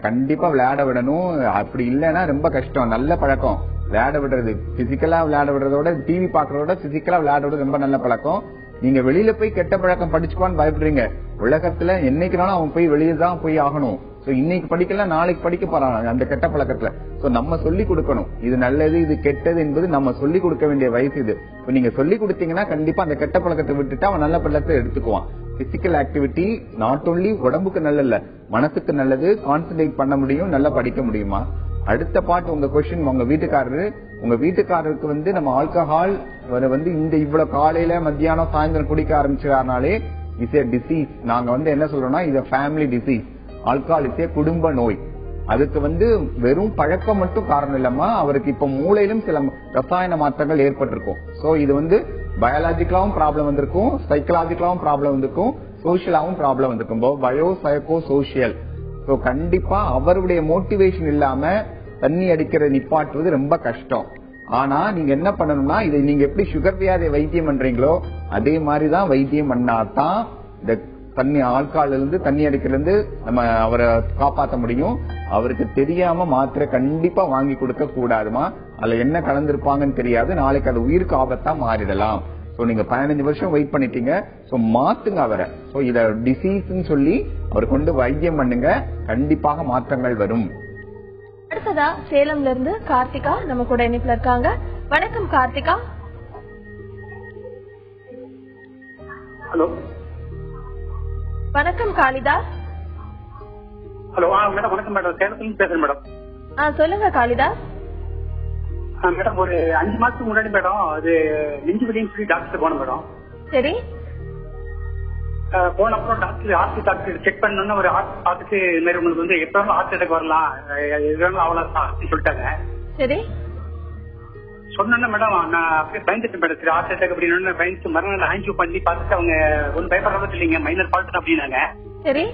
கண்டிப்பா விளையாட விடணும். அப்படி இல்லைன்னா ரொம்ப கஷ்டம். நல்ல பழக்கம் விளையாட விடுறது. பிசிக்கலா விளையாட விடுறதோட டிவி பாக்குறதோட பிசிக்கலா விளையாட விடுறது ரொம்ப நல்ல பழக்கம். நீங்க வெளியில போய் கெட்ட பழக்கம் படிச்சுக்குவான்னு பயப்படுறீங்க. உலகத்துல என்னைக்குனாலும் அவன் போய் வெளியே தான் போய் ஆகணும். சோ இன்னைக்கு படிக்கலாம், நாளைக்கு படிக்க போறாங்க அந்த கெட்ட பழக்கத்துல. சோ நம்ம சொல்லி கொடுக்கணும், இது நல்லது இது கெட்டது என்பது நம்ம சொல்லி கொடுக்க வேண்டிய வயசு இது. இப்ப நீங்க சொல்லி கொடுத்தீங்கன்னா கண்டிப்பா அந்த கெட்ட பழக்கத்தை விட்டுட்டு அவன் நல்ல பழக்கத்தை எடுத்துக்குவான். பிசிக்கல் ஆக்டிவிட்டி நாட் ஓன்லி உடம்புக்கு நல்லது, மனசுக்கு நல்லது. கான்சென்ட்ரேட் பண்ண முடியும், நல்லா படிக்க முடியுமா? அடுத்த பாட்டு உங்க கொஸ்டின், உங்க வீட்டுக்காரருக்கு வந்து நம்ம ஆல்கஹால் வந்து இந்த இவ்வளவு காலையில மத்தியானம் சாயந்தரம் குடிக்க ஆரம்பிச்சாருனாலே இஸ் ஏ டிசீஸ். நாங்க வந்து என்ன சொல்றோம்னா இது family disease. Alcohol is a குடும்ப நோய். அதுக்கு வந்து வெறும் பழக்கம் மட்டும் காரணம் இல்லாம அவருக்கு இப்ப மூளையிலும் சில ரசாயன மாற்றங்கள் ஏற்பட்டிருக்கும். சோ இது வந்து பயாலஜிக்கலாவும் ப்ராப்ளம் வந்திருக்கும், சைக்கலாஜிக்கலாவும் ப்ராப்ளம் வந்திருக்கும், சோசியலாவும் ப்ராப்ளம் வந்திருக்கும். Bio psycho social. சோ கண்டிப்பா அவருடைய மோட்டிவேஷன் இல்லாம தண்ணி அடிக்கிற நிப்பாட்டுவது ரொம்ப கஷ்டம். ஆனா நீங்க என்ன பண்ணணும்னா, இதை நீங்க எப்படி சுகர் வியாதியை வைத்தியம் பண்றீங்களோ அதே மாதிரிதான் வைத்தியம் பண்ணாதான் இந்த தண்ணி ஆல்கஹால் இருந்து தண்ணி அடிக்கிறது இருந்து நம்ம அவரை காப்பாற்ற முடியும். அவருக்கு தெரியாம மாத்திரை கண்டிப்பா வாங்கி கொடுக்க கூடாதுமா. அதுல என்ன கலந்திருப்பாங்கன்னு தெரியாது, நாளைக்கு அது உயிருக்கு ஆபத்தா மாறிடலாம். சோ நீங்க 15 வருஷம் வெயிட் பண்ணிட்டீங்க. சோ மாத்துங்க அவரை. சோ இத டிசீஸ் சொல்லி அவர் கொண்டு வைத்தியம் பண்ணுங்க, கண்டிப்பாக மாற்றங்கள் வரும். அடுத்ததா சேலம்ல இருந்து கார்த்திகா நம்ம கூட இணைப்புல இருக்காங்க. வணக்கம் கார்த்திகா. ஹலோ. வணக்கம் காளிதாஸ். ஹலோ மேடம், வணக்கம் மேடம். சேலத்துல பேசுறேன் மேடம். சொல்லுங்க காளிதாஸ். மேடம் ஒரு 5 மாசத்துக்கு முன்னாடி மேடம் அது நெஞ்சு வலின்னு சொல்லி டாக்டர் போனோம் மேடம். சரி. போன அப்புறம் டாக்டர் செக் பண்ணணும்னு ஒரு ஹார்ட் பார்த்துட்டு மாதிரி உங்களுக்கு வந்து எப்பவும் ஹார்ட் அட்டாக் வரலாம் அவ்வளவு சொல்லிட்டாங்க. சரி. சொன்னா மேடம் நான் அப்படியே பயந்துட்டு மேடம், சரி ஹார்ட் அட்டாக் அப்படின்னு பயந்து மறுநாள் ஆன்ஜியோ பண்ணி பார்த்துட்டு அவங்க ஒன்றும் பயப்படுறது இல்லைங்க, மைனர் ஃபால்ட் அப்படின்னாங்க. சரி.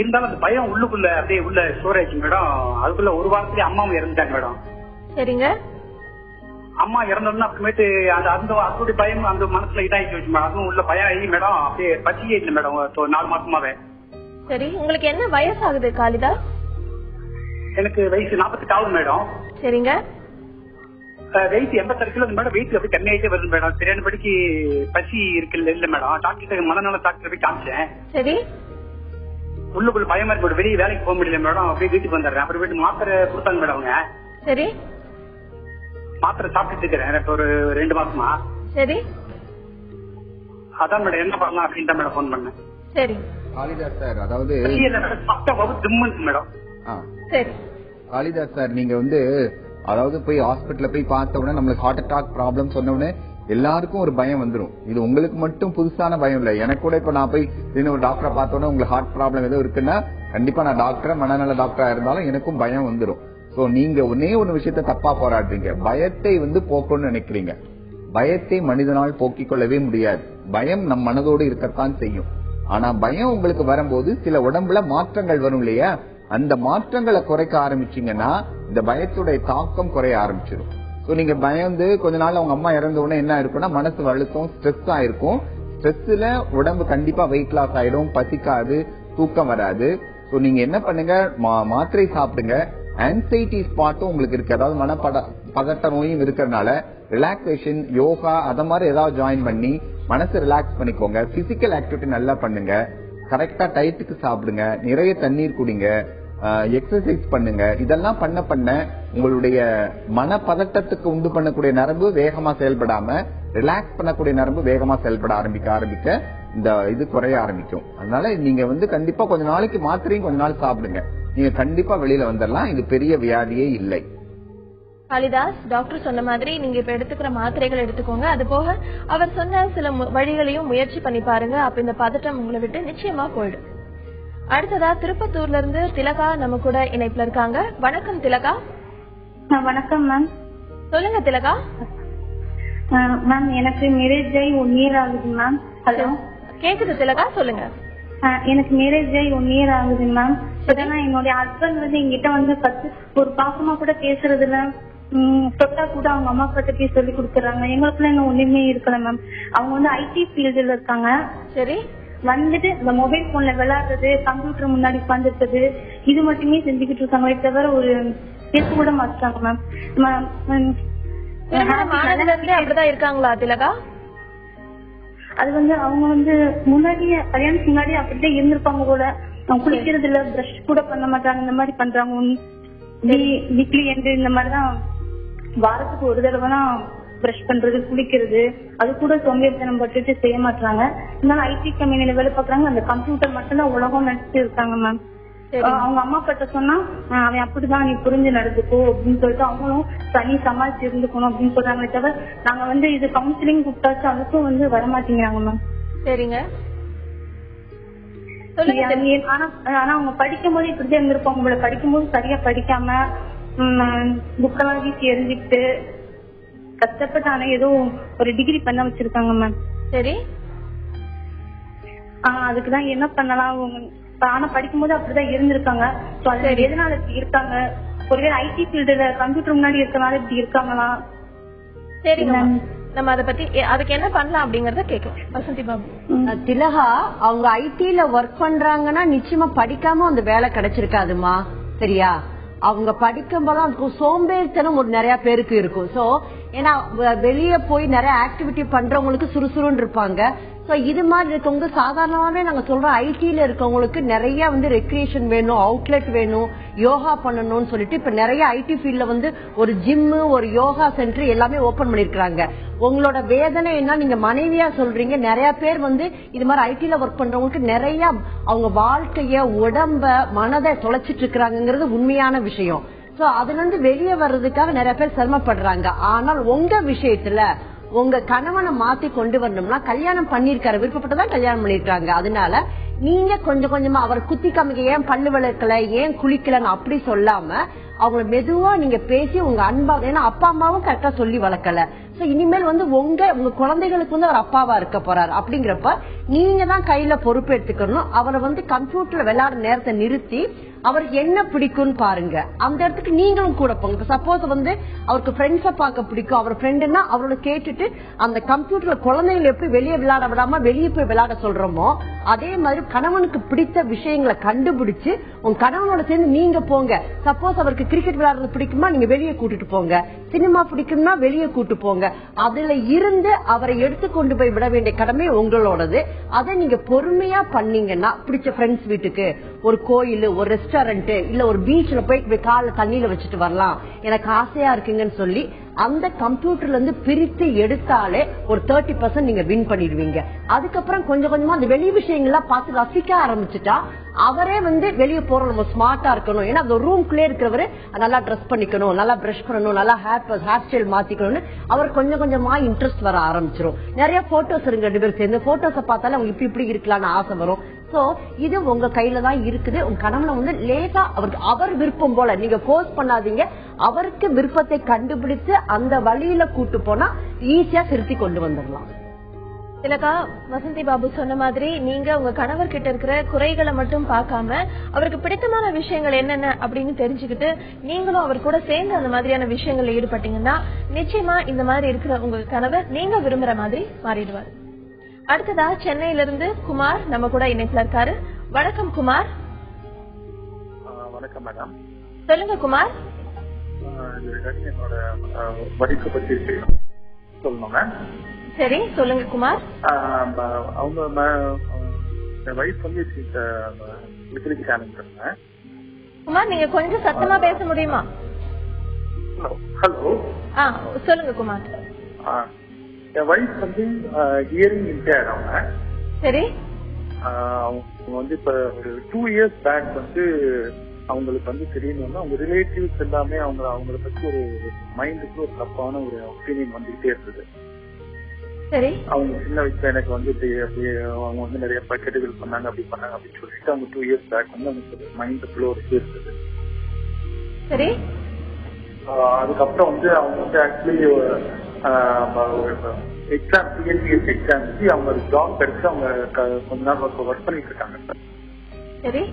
இருந்தாலும் அந்த பயம் உள்ளுக்குள்ள அப்படியே உள்ள ஸ்டோர் ஆயிடுச்சு மேடம். அதுக்குள்ள ஒரு வாரத்திலேயே அம்மாவும் இறந்துட்டாங்க மேடம். சரிங்க. அம்மா இறந்தோம்னா அப்புறமேட்டு அதோட பயம் அந்த மனசுல இதாயிட்டு வச்சு மேடம். அதுவும் உள்ள பயம் ஆகி மேடம் அப்படியே பச்சியே இல்லை மேடம் 4 மாசமாவே. சரி. உங்களுக்கு என்ன வயசாகுது காளிதாஸ்? எனக்கு வயசு 48 ஆகுது மேடம். சரிங்க. Wait 86 kilo madam. வெயிட் அப்படி கம்மியாயிட்டே வருது மேடம். சரியான படிக்கு பசி இருக்குல்ல இல்ல மேடம். டாக்டர் மனநல டாக்டர் போய் காமிச்சேன். சரி. உள்ளுக்குள்ள பயமா இருக்கு மேடம். வெளியே வேலைக்கு போக முடியல மேடம். அப்படியே வீட்டுக்கு வந்துடுறேன். அப்புறம் வீட்டு மாத்திரை கொடுத்தாங்க மேடம். அவங்க சரி மாத்திரை சாப்பிட்டு இருக்கிறேன் ஒரு 2 மாசமா. சரி அதான் மேடம் என்ன பண்ணலாம் அப்படின்னு தான் மேடம் போன் பண்ணேன். சரி காளிதாஸ் சார், அதாவது மேடம். சரி காளிதாஸ் சார், நீங்க வந்து அதாவது போய் ஹாஸ்பிட்டல்ல போய் பார்த்த உடனே நம்மளுக்கு ஹார்ட் அட்டாக் ப்ராப்ளம் சொன்ன உடனே எல்லாருக்கும் ஒரு பயம் வந்துடும். இது உங்களுக்கு மட்டும் புதுசான பயம் இல்ல. எனக்கு கூட இப்ப நான் போய் ஒரு டாக்டரை பார்த்த உடனே உங்களுக்கு ஹார்ட் ப்ராப்ளம் எதுவும் இருக்குன்னா கண்டிப்பா நான் டாக்டர், மனநல டாக்டரா இருந்தாலும் எனக்கும் பயம் வந்துடும். சோ நீங்க ஒன்னே ஒரு விஷயத்த தப்பா போராடுறீங்க. பயத்தை வந்து போக்கணும்னு நினைக்கிறீங்க. பயத்தை மனிதனால் போக்கிக் கொள்ளவே முடியாது. பயம் நம் மனதோடு இருக்கத்தான் செய்யும். ஆனா பயம் உங்களுக்கு வரும்போது சில உடம்புல மாற்றங்கள் வரும் இல்லையா, அந்த மாற்றங்களை குறைக்க ஆரம்பிச்சீங்கன்னா இந்த பயத்துடைய தாக்கம் குறைய ஆரம்பிச்சிடும். சோ நீங்க பயந்து கொஞ்ச நாள் அவங்க அம்மா இறந்த உடனே என்ன இருக்கும்னா மனசு அழுத்தம், ஸ்ட்ரெஸ் ஆயிருக்கும். ஸ்ட்ரெஸ்ல உடம்பு கண்டிப்பா வெயிட் லாஸ் ஆயிடும், பசிக்காது, தூக்கம் வராது. சோ நீங்க என்ன பண்ணுங்க, மாத்திரை சாப்பிடுங்க. ஆன்சைட்டி ஸ்பாட்டும் உங்களுக்கு இருக்கு, அதாவது பதட்ட நோயும் இருக்கிறதுனால ரிலாக்ஸேஷன், யோகா அத மாதிரி ஏதாவது ஜாயின் பண்ணி மனசை ரிலாக்ஸ் பண்ணிக்கோங்க. பிசிக்கல் ஆக்டிவிட்டி நல்லா பண்ணுங்க, கரெக்டா டயத்துக்கு சாப்பிடுங்க, நிறைய தண்ணீர் குடிங்க, எக்ஸசைஸ் பண்ணுங்க. இதெல்லாம் பண்ண பண்ண உங்களுடைய மனப்பதட்டத்துக்கு உண்டு பண்ணக்கூடிய நரம்பு வேகமா செயல்படாம ரிலாக்ஸ் பண்ணக்கூடிய நரம்பு வேகமா செயல்பட ஆரம்பிக்க இந்த இது குறைய ஆரம்பிக்கும். அதனால நீங்க வந்து கண்டிப்பா கொஞ்ச நாளைக்கு மாத்திரையும் கொஞ்ச நாள் சாப்பிடுங்க. நீங்க கண்டிப்பா வெளியில வந்துடலாம். இது பெரிய வியாதியே இல்லை. காளிதாஸ், டாக்டர் சொன்ன மாதிரி நீங்க இப்ப எடுத்துக்கிற மாத்திரைகள் எடுத்துக்கோங்க. அது போக அவர் சொன்ன சில வழிகளையும் முயற்சி பண்ணி பாருங்க. அப்ப இந்த பதட்டம் உங்களை விட்டு நிச்சயமா போயிடும். அடுத்ததா திருப்பத்தூர்ல இருந்து திலகா நம்ம கூட இணைப்புல இருக்காங்க. வணக்கம் திலகா. வணக்கம் மேம். சொல்லுங்க திலகா. மேம் எனக்கு மேரேஜ் ஆகி 1 year ஆகுது மேம். ஹலோ கேக்குது திலகா, சொல்லுங்க. எனக்கு மேரேஜ் ஆகி 1 year ஆகுது மேம். என்னுடைய ஹஸ்பண்ட் வந்து எங்கிட்ட வந்து ஒரு பாசமா கூட பேசுறதுல தொட்டா கூட அவங்க அம்மா கிட்ட போய் சொல்லி கொடுத்துறாங்க. எங்களுக்குள்ள இன்னும் ஒண்ணுமே இருக்கல மேம். அவங்க வந்து ஐடி ஃபீல்டுல இருக்காங்க. சரி. வந்துட்டு இந்த மொபைல் போன்ல விளையாடுறது, கம்ப்யூட்டர் முன்னாடி உட்காந்துருக்குது, இது மட்டுமே செஞ்சுக்கிட்டு இருக்காங்க. தவிர ஒரு பேச கூட மாட்டாங்க மேம். அப்படிதான் இருக்காங்களா திலகா? அது வந்து அவங்க வந்து முன்னாடியே கல்யாணத்துக்கு முன்னாடி அப்படிதான் இருந்திருப்பாங்க போல. அவங்க குளிக்கிறது இல்ல, பிரஷ் கூட பண்ண மாட்டாங்க, இந்த மாதிரி பண்றாங்க. வீக்லி எண்டு இந்த மாதிரிதான் வாரத்துக்கு ஒரு தடவை தான் பிரஷ் பண்றது, குளிக்கிறது, அது கூட சோம்பேறித்தனம் பட்டுட்டு செய்ய மாட்டாங்க. இருந்தாலும் ஐடி கம்பெனில வேலை பாக்குறாங்க. அந்த கம்ப்யூட்டர் மட்டும் தான் உலகம் நினைச்சிட்டு இருக்காங்க மேம். அவங்க அம்மா கிட்ட சொன்னா அவன் அப்படிதான், நீ புரிஞ்சு நடந்துக்கோ அப்படின்னு சொல்லிட்டு அவங்களும் தனி சமாளிச்சு இருந்துக்கணும் அப்படின்னு சொல்றாங்களே தவிர நாங்க வந்து இது கவுன்சிலிங் கூப்பிட்டாச்சு அதுக்கும் வந்து வரமாட்டேங்கிறாங்க மேம். சரிங்க. ஆனா அவங்க படிக்கும் போது இப்படிதான் இருந்திருப்பாங்க உங்களை. படிக்கும் போது சரியா படிக்காம புக்கெல்லாம் வீசி எரிஞ்சுக்கிட்டு கஷ்டப்பட்டு ஆனா ஏதோ ஒரு டிகிரி பண்ண வச்சிருக்காங்க மேம். சரி. அதுக்குதான் என்ன பண்ணலாம். ஆனா படிக்கும் போது அப்படிதான் இருந்திருக்காங்க. எதனால இப்படி இருக்காங்க? ஒருவேளை ஐடி ஃபீல்டுல கம்ப்யூட்டர் முன்னாடி இருக்கனால இப்படி இருக்காங்களா? சரிங்க, நம்ம அதை பத்தி அதுக்கு என்ன பண்ணலாம் அப்படிங்கறத கேட்கலாம். வசந்தி பாபு. திலகா, அவங்க ஐடில ஒர்க் பண்றாங்கன்னா நிச்சயமா படிக்காம அந்த வேலை கிடைச்சிருக்காதுமா. சரியா? அவங்க படிக்கும் போது அதுக்கு சோம்பேறித்தனம் ஒரு நிறைய பேருக்கு இருக்கும். சோ ஏன்னா வெளியே போய் நிறைய ஆக்டிவிட்டி பண்றவங்களுக்கு சுறுசுறுன்னு இருப்பாங்க. சோ இது மாதிரி இருக்கவங்க சாதாரணமாவே நாங்க சொல்றோம், ஐடில இருக்கவங்களுக்கு நிறைய வந்து ரெக்ரியேஷன் வேணும், அவுட்லெட் வேணும், யோகா பண்ணணும்னு சொல்லிட்டு இப்ப நிறைய ஐடி ஃபீல்ட்ல வந்து ஒரு ஜிம், ஒரு யோகா சென்டர் எல்லாமே ஓபன் பண்ணிருக்காங்க. உங்களோட வேதனை என்ன நீங்க மனைவியா சொல்றீங்க. நிறைய பேர் வந்து இது மாதிரி ஐடில ஒர்க் பண்றவங்களுக்கு நிறைய அவங்க வாழ்க்கைய, உடம்ப, மனதை தொலைச்சிட்டு இருக்கிறாங்கிறது உண்மையான விஷயம். சோ அதுல இருந்து வெளியே வர்றதுக்காக நிறைய பேர் சிரமப்படுறாங்க. ஆனால் உங்க விஷயத்துல உங்க கணவனை மாத்தி கொண்டு வரணும்னா கல்யாணம் பண்ணிருக்காரு, விருப்பப்பட்டதான் கல்யாணம் பண்ணிருக்காங்க. அதனால நீங்க கொஞ்சம் கொஞ்சமா அவர் குத்தி காமிக்க, ஏன் பல்லு விளக்கல, ஏன் குளிக்கலன்னு அப்படி சொல்லாம அவங்கள மெதுவா நீங்க பேசி உங்க அன்பா, ஏன்னா அப்பா அம்மாவும் கரெக்டா சொல்லி வளர்க்கல. சோ இனிமேல் வந்து உங்க குழந்தைகளுக்கு வந்து அவர் அப்பாவா இருக்க போறாரு. அப்படிங்கிறப்ப நீங்க தான் கையில பொறுப்பு எடுத்துக்கணும். அவரை வந்து கம்ப்யூட்டர்ல விளையாடுற நேரத்தை நிறுத்தி அவருக்கு என்ன பிடிக்கும்னு பாருங்க. அந்த இடத்துக்கு நீங்களும் கூட போங்க. சப்போஸ் வந்து அவருக்கு ஃப்ரெண்ட்ஸ பார்க்க பிடிக்கும், அவர் ஃப்ரெண்டுன்னா அவரோட கேட்டுட்டு அந்த கம்ப்யூட்டர்ல குழந்தைகளை எப்படி வெளியே விளையாட விடாம வெளியே போய் விளையாட சொல்றோமோ அதே மாதிரி கணவனுக்கு பிடித்த விஷயங்களை கண்டுபிடிச்சு உங்க கணவனோட சேர்ந்து நீங்க போங்க. சப்போஸ் அவருக்கு அவருக்கு கிரிக்கெட் விளையாடுறது பிடிக்குமா, நீங்க வெளியே கூட்டிட்டு போங்க. சினிமா பிடிக்கும்னா வெளியே கூட்டு போங்க. அதுல இருந்து அவரை எடுத்து கொண்டு போய் விட வேண்டிய கடமை உங்களோடது. அதை நீங்க பொறுமையா பண்ணீங்கன்னா, பிடிச்ச ஃப்ரெண்ட்ஸ் வீட்டுக்கு, ஒரு கோயில், ஒரு ரெஸ்டாரண்ட், இல்ல ஒரு பீச்ல போய் கால தண்ணியில வச்சுட்டு வரலாம், எனக்கு ஆசையா இருக்குங்கன்னு சொல்லி அந்த கம்ப்யூட்டர்ல இருந்து பிரித்து எடுத்தாலே ஒரு 30% நீங்க வின் பண்ணிடுவீங்க. அதுக்கப்புறம் கொஞ்சம் கொஞ்சமா அந்த வெளி விஷயங்கள்லாம் பார்த்து ரசிக்க ஆரம்பிச்சுட்டா அவரே வெளியே போறோம், நம்ம ஸ்மார்ட்டா இருக்கணும். ஏன்னா அந்த ரூம்குள்ளே இருக்கிறவரு நல்லா ட்ரெஸ் பண்ணிக்கணும், நல்லா பிரஷ் பண்ணணும், நல்லா ஹேர் ஸ்டைல் மாத்திக்கணும்னு அவர் கொஞ்சம் கொஞ்சமா இன்ட்ரெஸ்ட் வர ஆரம்பிச்சிடும். நிறைய போட்டோஸ் இருங்க, 2 பேர் சேர்ந்து போட்டோஸை பார்த்தாலும் அவங்க இப்படி இருக்கலாம்னு ஆசை வரும். சோ இது உங்க கையில தான் இருக்குது. உங்க கணவனை லேசா அவர் விருப்பம் போல நீங்க போஸ்ட் பண்ணாதீங்க. அவருக்கு விருப்பத்தை கண்டுபிடித்து அந்த வழியில கூட்டு போனா ஈஸியா திருத்தி கொண்டு வந்துடலாம். திலகா, வசந்தி பாபு சொன்ன மாதிரி நீங்க உங்க கணவர் கிட்ட இருக்கிற குறைகளை மட்டும் பார்க்காம அவருக்கு பிடித்தமான விஷயங்கள் என்னென்ன அப்படின்னு தெரிஞ்சுக்கிட்டு நீங்களும் அவர் கூட சேர்ந்து அந்த மாதிரியான விஷயங்கள்ல ஈடுபட்டீங்கன்னா நிச்சயமா இந்த மாதிரி இருக்கிற உங்க கணவர் நீங்க விரும்புற மாதிரி மாறிடுவார். அடுத்ததா சென்னையில இருந்து குமார் நம்ம கூட இணைப்புல இருக்காரு. வணக்கம் குமார். வணக்கம் மேடம். சொல்லுங்க குமார். என்னோட படிப்பு பற்றி சொல்லணுங்க. சரி சொல்லுங்க குமார். அவங்க வயசு லிட்ரேச்சர் சேனல். குமார் நீங்க கொஞ்சம் சத்தமா பேச முடியுமா? ஹலோ. சொல்லுங்க குமார். என் வயசு ஹியரிங் இம்பேர்ட் அவங்க. சரி. அவங்க இப்ப ஒரு 2 years பேக் அவங்களுக்கு தெரியணும்னா அவங்க ரிலேட்டிவ்ஸ் எல்லாமே அவங்கள பத்தி ஒரு மைண்டுக்கு ஒரு தப்பான ஒரு ஒப்பீனியன் வந்துகிட்டே இருந்தது. சரி. அவங்க சின்ன வயசுல எனக்கு அப்படியே அவங்க நிறைய கெடுதல் பண்ணாங்க, அப்படி பண்ணாங்க அப்படின்னு சொல்லிட்டு அவங்க 2 years பேக் அவங்க மைண்டுக்குள்ள ஒரு இது இருந்தது. சரி. அதுக்கப்புறம் அவங்க ஆக்சுவலி எக்ஸாம் டிஎன்பிஎஸ் எக்ஸாம் அவங்க ஜாப் கிடைச்சு அவங்க கொஞ்ச நாள் ஒர்க் பண்ணிட்டு இருக்காங்க. சரி.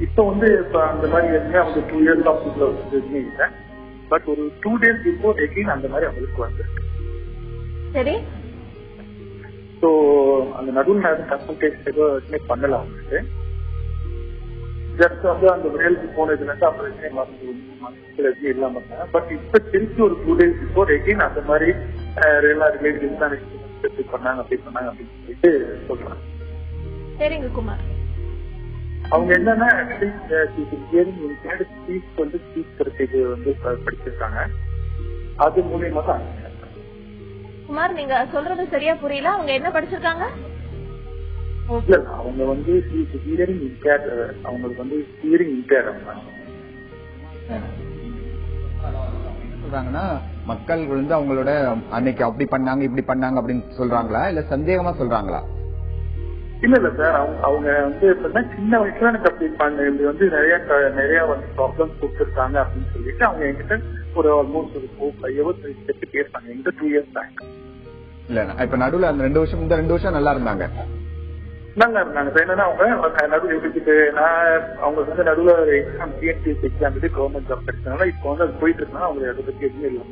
இப்ப இப்ப அந்த மாதிரி அவங்க 2 years ஆஃபீஸ்ல எதுவுமே இல்லை. பட் ஒரு 2 days பிஃபோர் எகைன் அந்த மாதிரி அவங்களுக்கு வந்துருக்கு. சரி. சோ அந்த நடுவில் கன்சல்டேஷன் எதுவுமே பண்ணல அவங்களுக்கு. ஜஸ்ட் அந்த வேலைக்கு போனதுல இருந்து அப்புறம் இல்லாம இருந்தாங்க. பட் இப்ப திருப்பி ஒரு 2 days பிஃபோர் எகைன் அந்த மாதிரி எல்லா ரிலேட்டிவ்ஸ் தான் பண்ணாங்க, அப்படி பண்ணாங்க அப்படின்னு சொல்லிட்டு சொல்றாங்க. சரிங்க குமார். அவங்க என்னன்னா படிச்சிருக்காங்க. அது மூலியமா தான். குமார் நீங்க சொல்றது சரியா புரியல. அவங்க என்ன படிச்சிருக்காங்க? அவங்க ஹியரிங் இம்பேர்ட். அவங்களுக்கு ஹியரிங் இம்பேர்ட். சொல்றாங்கன்னா மக்கள் அவங்களோட அன்னைக்கு அப்படி பண்ணாங்க இப்படி பண்ணாங்க அப்படின்னு சொல்றாங்களா, இல்ல சந்தேகமா சொல்றாங்களா? இல்ல சார், அவங்க சின்ன வயசுல எனக்கு அப்படி பண்ண நிறைய ப்ராப்ளம்ஸ் கொடுத்துருக்காங்க அப்படின்னு சொல்லிட்டு அவங்க என்கிட்ட ஒரு ஆல்மோஸ்ட் ஒரு 4-5 years பேசுறாங்க. எங்க 2 years பேக். இல்ல இப்ப நடுவுல அந்த 2 வருஷம் நல்லா இருந்தாங்க. என்னன்னா அவங்க நடுவில் எடுத்துட்டு அவங்க நடுவில் exam TNPSC exam government job கிடைச்சதுனால இப்போ அது போயிட்டு இருந்தா அவங்க அதை பத்தி எதுவுமே இல்லை.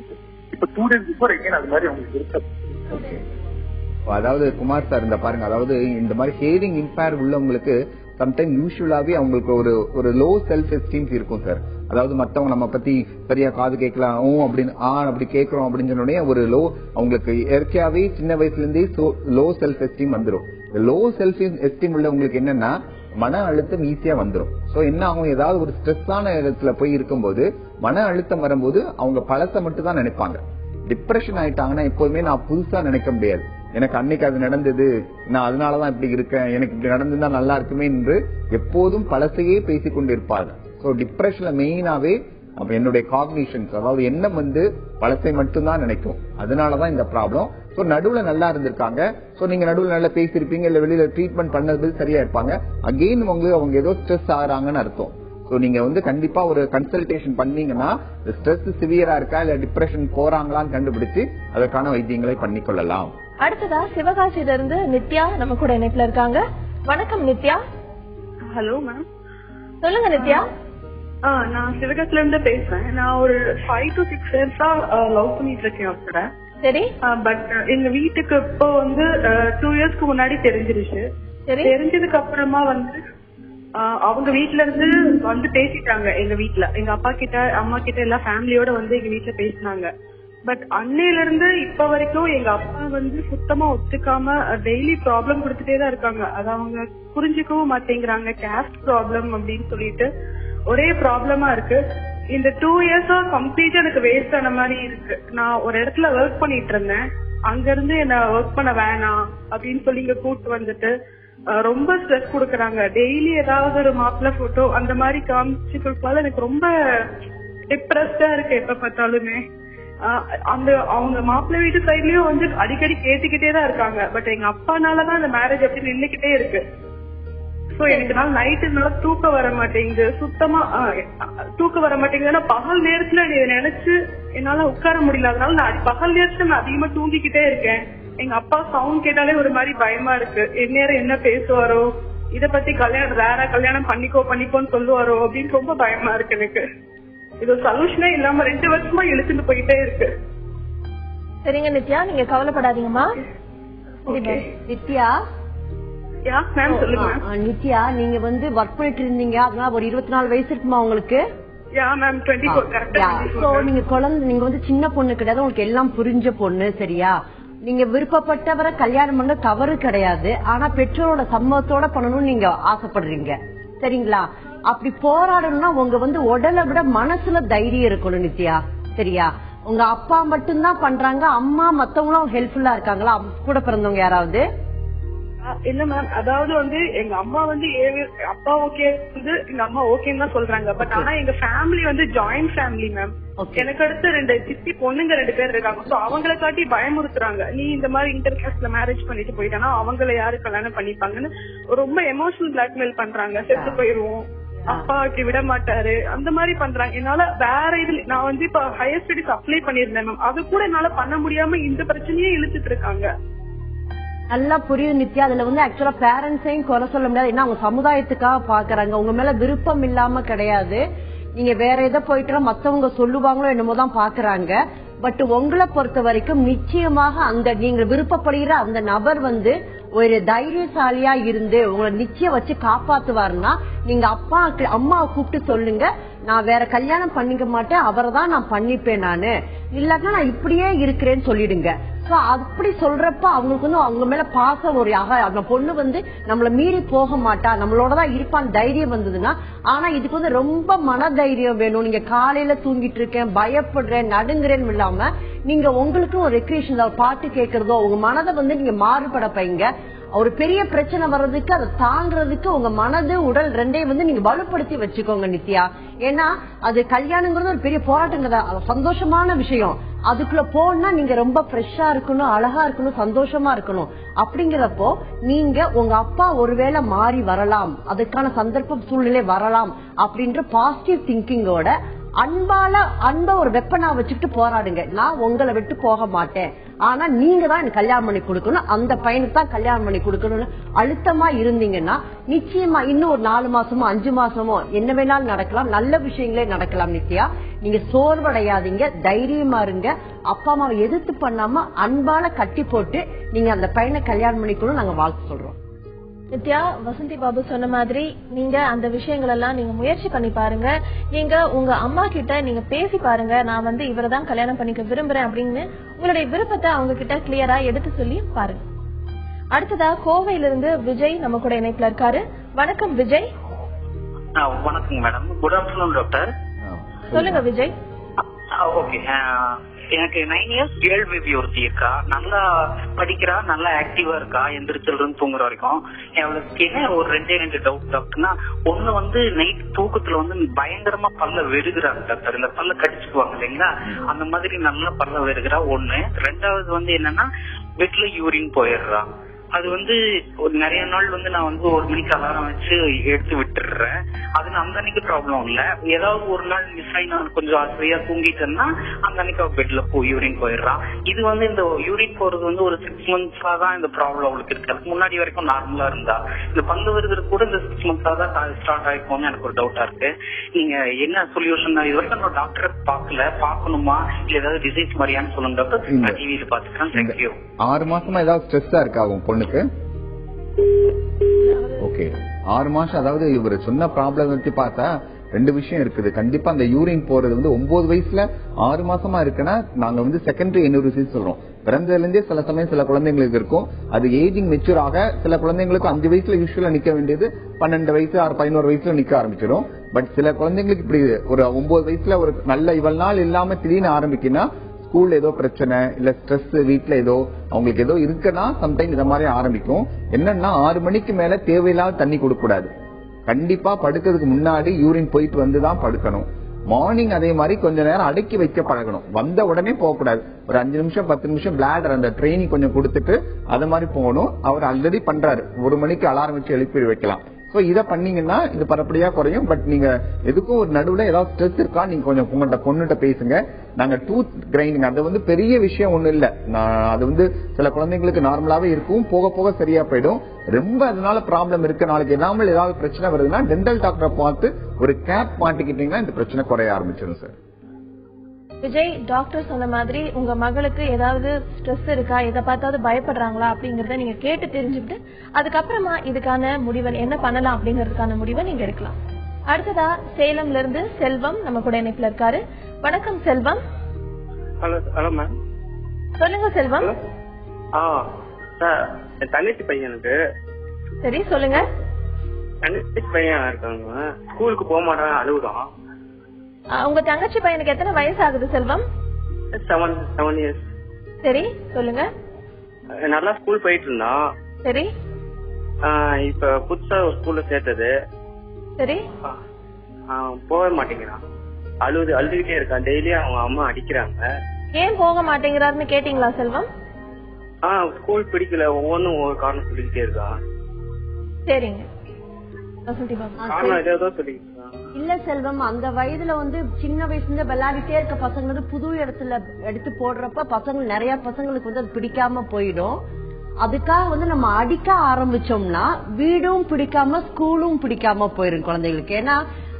இப்ப 2 days பிஃபோர் எங்கேயும் அது மாதிரி அவங்களுக்கு இருக்கு. அதாவது குமார் சார் இந்த பாருங்க, அதாவது இந்த மாதிரி ஹியரிங் இம்பேர் உள்ளவங்களுக்கு சம்டைம் யூஸ்வலாவே அவங்களுக்கு ஒரு லோ செல்ஃப் எஸ்டீம் இருக்கும் சார். அதாவது மத்தவங்க நம்ம பத்தி சரியா காது கேட்கலாம் அப்படின்னு அப்படி கேட்கிறோம் அப்படின்னு சொன்னோடனே ஒரு லோ அவங்களுக்கு இயற்கையாவே சின்ன வயசுல இருந்தே லோ செல்ஃப் எஸ்டீம் வந்துடும். லோ செல்ஃப் எஸ்டீம் உள்ளவங்களுக்கு என்னன்னா மன அழுத்தம் ஈஸியா வந்துடும். சோ என்ன ஆகும், ஏதாவது ஒரு ஸ்ட்ரெஸ்ஸான இடத்துல போய் இருக்கும்போது மன அழுத்தம் வரும்போது அவங்க பழச மட்டும் தான் நினைப்பாங்க. டிப்ரெஷன் ஆயிட்டாங்கன்னா எப்போதுமே நான் புதுசா நினைக்க முடியாது. எனக்கு அன்னைக்கு அது நடந்தது, நான் அதனாலதான் இப்படி இருக்கேன், எனக்கு இப்படி நடந்திருந்தா நல்லா இருக்குமே என்று எப்போதும் பழசையே பேசிக்கொண்டு இருப்பாங்க. சோ டிப்ரெஷன்ல மெயினாவே என்னுடைய காக்னிஷன்ஸ், அதாவது எண்ணம் பழசை மட்டும்தான் நினைக்கும். அதனாலதான் இந்த ப்ராப்ளம். சோ நடுவுல நல்லா இருந்திருக்காங்க. சோ நீங்க நடுவுல நல்லா பேசிருப்பீங்க, இல்ல வெளியில ட்ரீட்மெண்ட் பண்ணது சரியா இருப்பாங்க. அகெயின் அவங்க ஏதோ ஸ்ட்ரெஸ் ஆகுறாங்கன்னு அர்த்தம். சோ நீங்க கண்டிப்பா ஒரு கன்சல்டேஷன் பண்ணீங்கன்னா ஸ்ட்ரெஸ் சிவியரா இருக்கா இல்ல டிப்ரெஷன் போறாங்களான்னு கண்டுபிடிச்சு அதற்கான வைத்தியங்களை பண்ணிக்கொள்ளலாம். அடுத்ததா சிவகாசியில இருந்து நித்யா நம்ம கூட இணைப்புல இருக்காங்க. வணக்கம் நித்யா. Hello ma'am. சொல்லுங்க நித்யா. நான் சிவகாசில இருந்து பேசுறேன். நான் ஒரு 5 to 6 years லவ் பண்ணிட்டு இருக்கேன் அவரோட. சரி. பட் எங்க வீட்டுக்கு இப்போ 2 yearsக்கு முன்னாடி தெரிஞ்சிருச்சு. தெரிஞ்சதுக்கு அப்புறமா அவங்க வீட்ல இருந்து வந்து பேசிட்டாங்க. எங்க வீட்ல எங்க அப்பா கிட்ட அம்மா கிட்ட எல்லாம் ஃபேமிலியோட வந்து எங்க வீட்ல பேசினாங்க. பட் அன்னையில இருந்து இப்ப வரைக்கும் எங்க அப்பா வந்து சுத்தமா ஒத்துக்காம டெய்லி ப்ராப்ளம் கொடுத்துட்டே தான் இருக்காங்க. அது அவங்க புரிஞ்சுக்கவும் மாட்டேங்கிறாங்க. கேஸ்ட் ப்ராப்ளம் அப்படின்னு சொல்லிட்டு ஒரே ப்ராப்ளமா இருக்கு. இந்த 2 இயர்ஸா கம்ப்ளீட்டா எனக்கு வேஸ்ட் ஆன மாதிரி இருக்கு. நான் ஒரு இடத்துல ஒர்க் பண்ணிட்டு இருந்தேன். அங்க இருந்து என்ன ஒர்க் பண்ண வேணாம் அப்படின்னு சொல்லி இங்க கூப்பிட்டு வந்துட்டு ரொம்ப ஸ்ட்ரெஸ் கொடுக்கறாங்க. டெய்லி ஏதாவது ஒரு மாப்பிள்ளை போட்டோ அந்த மாதிரி காமிச்சு கொடுத்தாலும் எனக்கு ரொம்ப டிப்ரெஸ்டா இருக்கு எப்ப பார்த்தாலுமே. அந்த அவங்க மாப்பிள்ளை வீட்டு சைட்லயும் வந்து அடிக்கடி கேட்டுக்கிட்டே தான் இருக்காங்க. பட் எங்க அப்பானாலதான் அந்த மேரேஜ் அப்படி நின்னுக்கிட்டே இருக்கு. சோ எனக்கு நைட்டு நல்லா தூக்கம் வர மாட்டேங்குது. சுத்தமா தூக்கம் வர மாட்டேங்குது. பகல் நேரத்துல நினைச்சு என்னால உட்கார முடியல. அதனால நான் பகல் நேரத்துல நான் அதிகமா தூங்கிக்கிட்டே இருக்கேன். எங்க அப்பா சவுண்ட் கேட்டாலே ஒரு மாதிரி பயமா இருக்கு. எந்நேரம் என்ன பேசுவாரோ, இத பத்தி கல்யாணம் பண்ணிக்கோன்னு சொல்லுவாரோ அப்படின்னு ரொம்ப பயமா இருக்கு எனக்கு. இது சொல்யூஷனே இல்லாம 2 வருஷமா இழுத்துட்டு போயிட்டே இருக்கு. சரிங்க நித்யா, நீங்க கவலைப்படாதீங்கம்மா. நித்யா சொல்லுங்க. நித்யா, நீங்க வந்து ஒர்க் பண்ணிட்டு இருந்தீங்க. அதனால ஒரு 24 வயசு இருக்குமா உங்களுக்கு? நீங்க குழந்தை, நீங்க வந்து சின்ன பொண்ணு கிடையாது, உங்களுக்கு எல்லாம் புரிஞ்ச பொண்ணு. சரியா? நீங்க விருப்பப்பட்டவரை கல்யாணம் பண்ண தவறு கிடையாது. ஆனா பெற்றோரோட சம்மதத்தோட பண்ணணும்னு நீங்க ஆசைப்படுறீங்க. சரிங்களா? அப்படி போராடணும்னா உங்க வந்து உடலை விட மனசுல தைரியம் இருக்கணும் நித்யா. சரியா? உங்க அப்பா மட்டும்தான் பண்றாங்க, அம்மா மத்தவங்களும் ஹெல்ப்ஃபுல்லா இருக்காங்களா? கூட பிறந்தவங்க யாராவது? இல்ல மேம், அதாவது வந்து எங்க அம்மா வந்து அப்பா ஓகே வந்து எங்க அம்மா ஓகேன்னு தான் சொல்றாங்க. பட் ஆனா எங்க ஃபேமிலி வந்து ஜாயிண்ட் ஃபேமிலி மேம். எனக்கு அடுத்து 2 சித்தி பொண்ணுங்க 2 பேர் இருக்காங்க. சோ அவங்களை காட்டி பயமுறுத்துறாங்க. நீ இந்த மாதிரி இன்டர் காஸ்ட்ல மேரேஜ் பண்ணிட்டு போயிட்டானா அவங்களை யாரு கல்யாணம் பண்ணிப்பாங்கன்னு ரொம்ப எமோஷனல் பிளாக்மெயில் பண்றாங்க. செத்து போயிருவோம், அப்பா அப்படி விட மாட்டாரு, அந்த மாதிரி பண்றாங்க. என்னால வேற இதுல நான் வந்து இப்ப ஹையர் ஸ்டடிஸ் அப்ளை பண்ணிருந்தேன் மேம். அது கூட என்னால பண்ண முடியாம இந்த பிரச்சனையே இழுத்துட்டு இருக்காங்க. நல்லா புரியுது நித்யா. அதுல வந்து ஆக்சுவலா பேரண்ட்ஸையும் குறை சொல்ல முடியாது. ஏன்னா அவங்க சமுதாயத்துக்காக பாக்குறாங்க. உங்க மேல விருப்பம் இல்லாம கிடையாது. நீங்க வேற எதை போயிட்டு மத்தவங்க சொல்லுவாங்களோ என்னமோதான் பாக்குறாங்க. பட் உங்களை பொறுத்த வரைக்கும் நிச்சயமாக அந்த நீங்க விருப்பப்படுகிற அந்த நபர் வந்து ஒரு தைரியசாலியா இருந்து உங்களை நிச்சயம் வச்சு காப்பாத்துவாருன்னா நீங்க அம்மாவை கூப்பிட்டு சொல்லுங்க, நான் வேற கல்யாணம் பண்ணிக்க மாட்டேன், அவரை தான் நான் பண்ணிப்பேன் நானு, இல்லாட்டா நான் இப்படியே இருக்கிறேன்னு சொல்லிடுங்க. அப்படி சொல்றப்ப அவங்களுக்கு வந்து அவங்க மேல பாசம் ஒரு அந்த பொண்ணு வந்து நம்மள மீறி போக மாட்டா, நம்மளோடதான் இருப்பான்னு தைரியம் வந்ததுன்னா. ஆனா இதுக்கு வந்து ரொம்ப மன தைரியம் வேணும். நீங்க காலையில தூங்கிட்டு இருக்கேன், பயப்படுறேன், நடுங்குறேன்னு இல்லாம நீங்க உங்களுக்கு ஒரு ரெக்ரியேஷன் பாட்டு கேட்கறதோ உங்க மனதை வந்து நீங்க மாறுபட பைங்க. ஒரு பெரிய பிரச்சனை வர்றதுக்கு அதை தாங்கிறதுக்கு உங்க மனது உடல் 2ஐயும் வந்து நீங்க வலுப்படுத்தி வச்சுக்கோங்க நித்யா. ஏன்னா அது கல்யாணங்கிறது ஒரு பெரிய போராட்டங்கிறத சந்தோஷமான விஷயம். அதுக்குள்ள போனா நீங்க ரொம்ப ஃப்ரெஷ்ஷா இருக்கணும், அழகா இருக்கணும், சந்தோஷமா இருக்கணும். அப்படிங்கிறப்போ நீங்க உங்க அப்பா ஒருவேளை மாறி வரலாம், அதுக்கான சந்தர்ப்பம் சூழ்நிலை வரலாம் அப்படின்ற பாசிட்டிவ் திங்கிங்கோட அன்ப ஒரு வெப்பனா வச்சுட்டு போராடுங்க. நான் உங்களை விட்டு போக மாட்டேன், ஆனா நீங்க தான் எனக்கு கல்யாணம் பண்ணி கொடுக்கணும், அந்த பையனுக்கு தான் கல்யாணம் பண்ணி கொடுக்கணும்னு அழுத்தமா இருந்தீங்கன்னா நிச்சயமா இன்னும் ஒரு 4 மாசமோ 5 மாசமோ என்ன வேணாலும் நடக்கலாம், நல்ல விஷயங்களே நடக்கலாம். நித்யா, நீங்க சோர்வடையாதீங்க, தைரியமா இருங்க. அப்பா அம்மாவை எதிர்த்து பண்ணாம அன்பால கட்டி போட்டு நீங்க அந்த பையனை கல்யாணம் பண்ணிக்கணும் நாங்க வாழ்த்து சொல்றோம். நித்யா, வசந்தி பாபு சொன்ன மாதிரி நீங்க அந்த விஷயங்கள் எல்லாம் நீங்க முயற்சி பண்ணி பாருங்க. நீங்க உங்க அம்மா கிட்ட நீங்க பேசி பாருங்க, நான் வந்து இவரை தான் கல்யாணம் பண்ணிக்க விரும்புறேன் அப்படின்னு உங்களுடைய விருப்பத்தை அவங்க கிட்ட கிளியரா எடுத்து சொல்லி பாருங்க. அடுத்ததா கோவையிலிருந்து விஜய் நம்ம கூட இணைப்புல இருக்காரு. வணக்கம் விஜய். வணக்கம் மேடம். Good afternoon doctor. சொல்லுங்க விஜய். ஓகே, எனக்கு 9 இயர்ஸ் கேர்ள் பேபி ஒருத்தி இருக்கா. நல்லா படிக்கிறா, நல்லா ஆக்டிவா இருக்கா, எந்திரிச்சிருந்து தூங்குற வரைக்கும். அவளுக்கு என்ன ஒரு 2 டவுட் டாக்டர்னா, ஒண்ணு வந்து நைட் தூக்கத்துல வந்து பயங்கரமா பல்ல வெறுகிறாங்க டாக்டர். இந்த பல்ல கடிச்சுக்குவாங்க இல்லைங்களா, அந்த மாதிரி நல்லா பல்ல வெறுகிறா ஒண்ணு. 2வது வந்து என்னன்னா பெட்ல யூரின் போயிடுறா. அது வந்து ஒரு நிறைய நாள் வந்து நான் வந்து 1 மணிக்கு அலாரம் வச்சு எடுத்து விட்டுடுறேன். அதுல அந்த அன்னைக்கு ப்ராப்ளம் இல்ல. ஏதாவது ஒரு நாள் மிஸ் ஆகி நான் கொஞ்சம் ஃப்ரீயா தூங்கிட்டேன்னா அந்த அன்னைக்கு பெட்ல யூரின் போயிடுறான். இது வந்து இந்த யூரின் போறது வந்து ஒரு 6 months தான் இந்த ப்ராப்ளம் அவளுக்கு இருக்கு. அதுக்கு முன்னாடி வரைக்கும் நார்மலா இருந்தா. இந்த பல்லு வருகிறது கூட இந்த 6 months தான் ஸ்டார்ட் ஆயிருக்கும்னு எனக்கு ஒரு டவுட்டா இருக்கு. நீங்க என்ன சொல்யூஷன்? இது வரைக்கும் நான் டாக்டரை பாக்கல, பாக்கணுமா இல்ல ஏதாவது டிசீஸ் மாதிரியான்னு சொல்லுங்க டாக்டர். நான் டிவியில பாத்துக்கிறேன். தேங்க்யூ. 6 மாசமா ஏதாவது ஸ்ட்ரெஸ்ஸா இருக்கா உங்க பொண்ணுக்கு? ஓகே, 6 மாசம், அதாவது இவர் சொன்ன ப்ராப்ளம் வச்சு பார்த்தா 2 விஷயம் இருக்குது. கண்டிப்பா அந்த யூரின் போறது வந்து 9 வயசுல 6 மாசமா இருக்குன்னா நாங்க வந்து செகண்டரி எனுரிசிஸ் சொல்றோம். பிறந்ததுல இருந்தே சில சமயம் சில குழந்தைங்களுக்கு இருக்கும். அது ஏஜிங் மெச்சூர் ஆக சில குழந்தைங்களுக்கு 5 வயசுல யூஸ்வலா நிக்க வேண்டியது 12 வயசு 11 வயசுல நிக்க ஆரம்பிச்சிடும். பட் சில குழந்தைங்களுக்கு இப்படி ஒரு 9 வயசுல ஒரு நல்ல இவ்வளவு நாள் இல்லாம திடீர்னு ஆரம்பிக்குன்னா ஸ்கூல்ல ஏதோ பிரச்சனை இல்ல ஸ்ட்ரெஸ், வீட்டுல ஏதோ அவங்களுக்கு ஏதோ இருக்குன்னா சம்டைம் இந்த மாதிரி ஆரம்பிக்கும். என்னன்னா 6 மணிக்கு மேல தேவையில்லாத தண்ணி கொடுக்க கூடாது. கண்டிப்பா படுக்கிறதுக்கு முன்னாடி யூரின் போயிட்டு வந்துதான் படுக்கணும். மார்னிங் அதே மாதிரி கொஞ்ச நேரம் அடக்கி வைக்க பழகணும். வந்த உடனே போக கூடாது. ஒரு 5 நிமிஷம் 10 நிமிஷம் பிளாடர் அந்த ட்ரைனிங் கொஞ்சம் கொடுத்துட்டு அது மாதிரி போகணும். அவர் ஆல்ரெடி பண்றாரு. 1 மணிக்கு அலாரம் வச்சு எழுப்பி வைக்கலாம். சோ இத பண்ணீங்கன்னா இது பரப்படியா குறையும். பட் நீங்க எதுக்கும் ஒரு நடுவுல ஏதாவது ஸ்ட்ரெஸ் இருக்கா நீங்க கொஞ்சம் உங்கள்கிட்ட பொண்ணுகிட்ட பேசுங்க. நாங்க டூத் கிரைண்டிங் அது வந்து பெரிய விஷயம் ஒண்ணு இல்ல. அது வந்து சில குழந்தைங்களுக்கு நார்மலாவே இருக்கும், போக போக சரியா போயிடும். ரொம்ப அதனால ப்ராப்ளம் இருக்கு, நாளைக்கு என்னாமல் ஏதாவது பிரச்சனை வருதுன்னா டென்டல் டாக்டரை பார்த்து ஒரு கேப் மாட்டிக்கிட்டீங்கன்னா இந்த பிரச்சனை குறைய ஆரம்பிச்சிடும் சார். விஜய், டாக்டர் சொன்ன மாதிரி உங்க மகளுக்கு ஏதாவது ஸ்ட்ரெஸ் இருக்கா, எதை பார்த்தாவது பயப்படுறாங்களா அப்படிங்கறத நீங்க கேட்டு தெரிஞ்சுக்கிட்டு அதுக்கப்புறமா இதுக்கான முடிவை என்ன பண்ணலாம் அப்படிங்கறதுக்கான முடிவை நீங்க எடுக்கலாம். அடுத்ததா சேலம்ல இருந்து செல்வம் நம்ம கூட இணைப்புல இருக்காரு. வணக்கம் செல்வம். Hello ma'am. சொல்லுங்க செல்வம். என் தங்கச்சி பையனுக்கு. சரி சொல்லுங்க. தங்கச்சி பையன் இருக்காங்க, ஸ்கூலுக்கு போக மாட்டான், அழுகுறான். உங்க தங்கச்சி பையனுக்கு எத்தனை வயசு ஆகுது செல்வம்? 7 years. சரி சொல்லுங்க. நல்லா ஸ்கூல் போயிட்டு இருந்தான். சரி. இப்ப புதுசா ஒரு ஸ்கூல்ல சேர்த்தது. சரி. போக மாட்டேங்கிறான், அழுதுகிட்டே இருக்கான். டெய்லி அவங்க அம்மா அடிக்கிறாங்க. ஏன் போக மாட்டேங்கிறாருன்னு கேட்டீங்களா செல்வம்? ஸ்கூல் பிடிக்கல, ஒவ்வொன்னும் ஒவ்வொரு காரணம் சொல்லிக்கிட்டே இருக்கான். சரிங்க. இல்ல செல்வம், அந்த வயதுல வந்து சின்ன வயசுல விளையாடிட்டே இருக்க பசங்க வந்து புது இடத்துல எடுத்து போடுறப்ப பசங்க நிறைய பசங்களுக்கு வந்து அது பிடிக்காம போயிடும். அதுக்காக வந்து நம்ம அடிக்க ஆரம்பிச்சோம்னா வீடும் பிடிக்காம ஸ்கூலும் பிடிக்காம போயிரும் குழந்தைகளுக்கு. ஏன்னா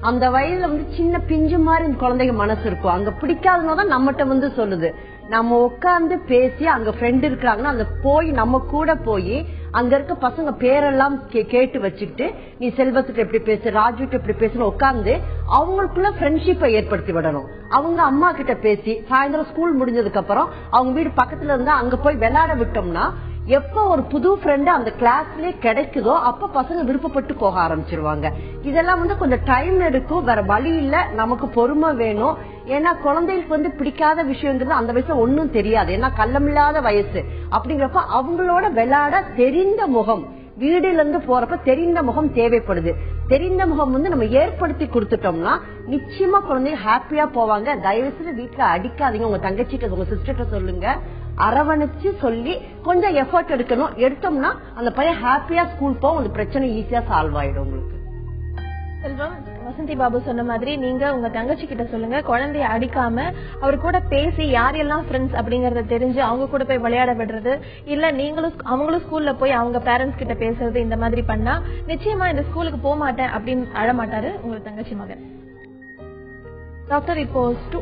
அந்த வயதுல வந்து சின்ன பிஞ்சு மாதிரி இந்த குழந்தைங்க மனசு இருக்கும். அங்க பிடிக்காதனாதான் நம்மகிட்ட வந்து சொல்லுது. நம்ம உட்காந்து பேசி அங்க ஃப்ரெண்ட் இருக்கிறாங்கன்னா அந்த போய் நம்ம கூட போய் அங்க இருக்க பசங்க பேரெல்லாம் கேட்டு வச்சுக்கிட்டு நீ செல்வத்துக்கு எப்படி பேசு, ராஜுக்கு எப்படி பேசுன்னு உட்காந்து அவங்களுக்குள்ள ஃப்ரெண்ட்ஷிப்பை ஏற்படுத்தி விடணும். அவங்க அம்மா கிட்ட பேசி சாயந்தரம் ஸ்கூல் முடிஞ்சதுக்கு அப்புறம் அவங்க வீடு பக்கத்துல இருந்தா அங்க போய் விளையாட விட்டோம்னா எப்ப ஒரு புது ஃப்ரெண்ட் அந்த கிளாஸ்லயே கிடைக்குதோ அப்ப பசங்க விருப்பப்பட்டு போக ஆரம்பிச்சிருவாங்க. இதெல்லாம் வந்து கொஞ்சம் டைம் எடுக்கும், வேற வழி இல்ல, நமக்கு பொறுமை வேணும். ஏன்னா குழந்தைகளுக்கு வந்து பிடிக்காத விஷயங்கிறது அந்த வயசுல ஒன்னும் தெரியாது. ஏன்னா கள்ளமில்லாத வயசு அப்படிங்கிறப்ப அவங்களோட விளையாட தெரிந்த முகம், வீடுல இருந்து போறப்ப தெரிந்த முகம் தேவைப்படுது. தெரிந்த முகம் வந்து நம்ம ஏற்படுத்தி கொடுத்துட்டோம்னா நிச்சயமா குழந்தைங்க ஹாப்பியா போவாங்க. தயவுசெய்து வீட்டுல அடிக்காதீங்க. உங்க தங்கச்சிட்ட உங்க சிஸ்டர்கிட்ட சொல்லுங்க, அரவணைச்சு சொல்லி கொஞ்சம் எஃபர்ட் எடுக்கணும். எடுத்தோம்னா அந்த பையன் ஹாப்பியா ஸ்கூல் போகும், அந்த பிரச்சனை ஈஸியா சால்வ் ஆயிடும் உங்களுக்கு. செல்வம், வசந்தி பாபு சொன்ன மாதிரி நீங்க உங்க தங்கச்சி கிட்ட சொல்லுங்க, குழந்தைய அடிக்காம அவர் கூட பேசி யாரெல்லாம் ஃப்ரெண்ட்ஸ் அப்படிங்கறத தெரிஞ்சு அவங்க கூட போய் விளையாட விடுறது, இல்ல நீங்களும் அவங்களும் ஸ்கூல்ல போய் அவங்க பேரண்ட்ஸ் கிட்ட பேசுறது, இந்த மாதிரி பண்ணா நிச்சயமா இந்த ஸ்கூலுக்கு போக மாட்டேன் அப்படின்னு அழமாட்டாரு உங்க தங்கச்சி மகன். டாக்டர், இப்போ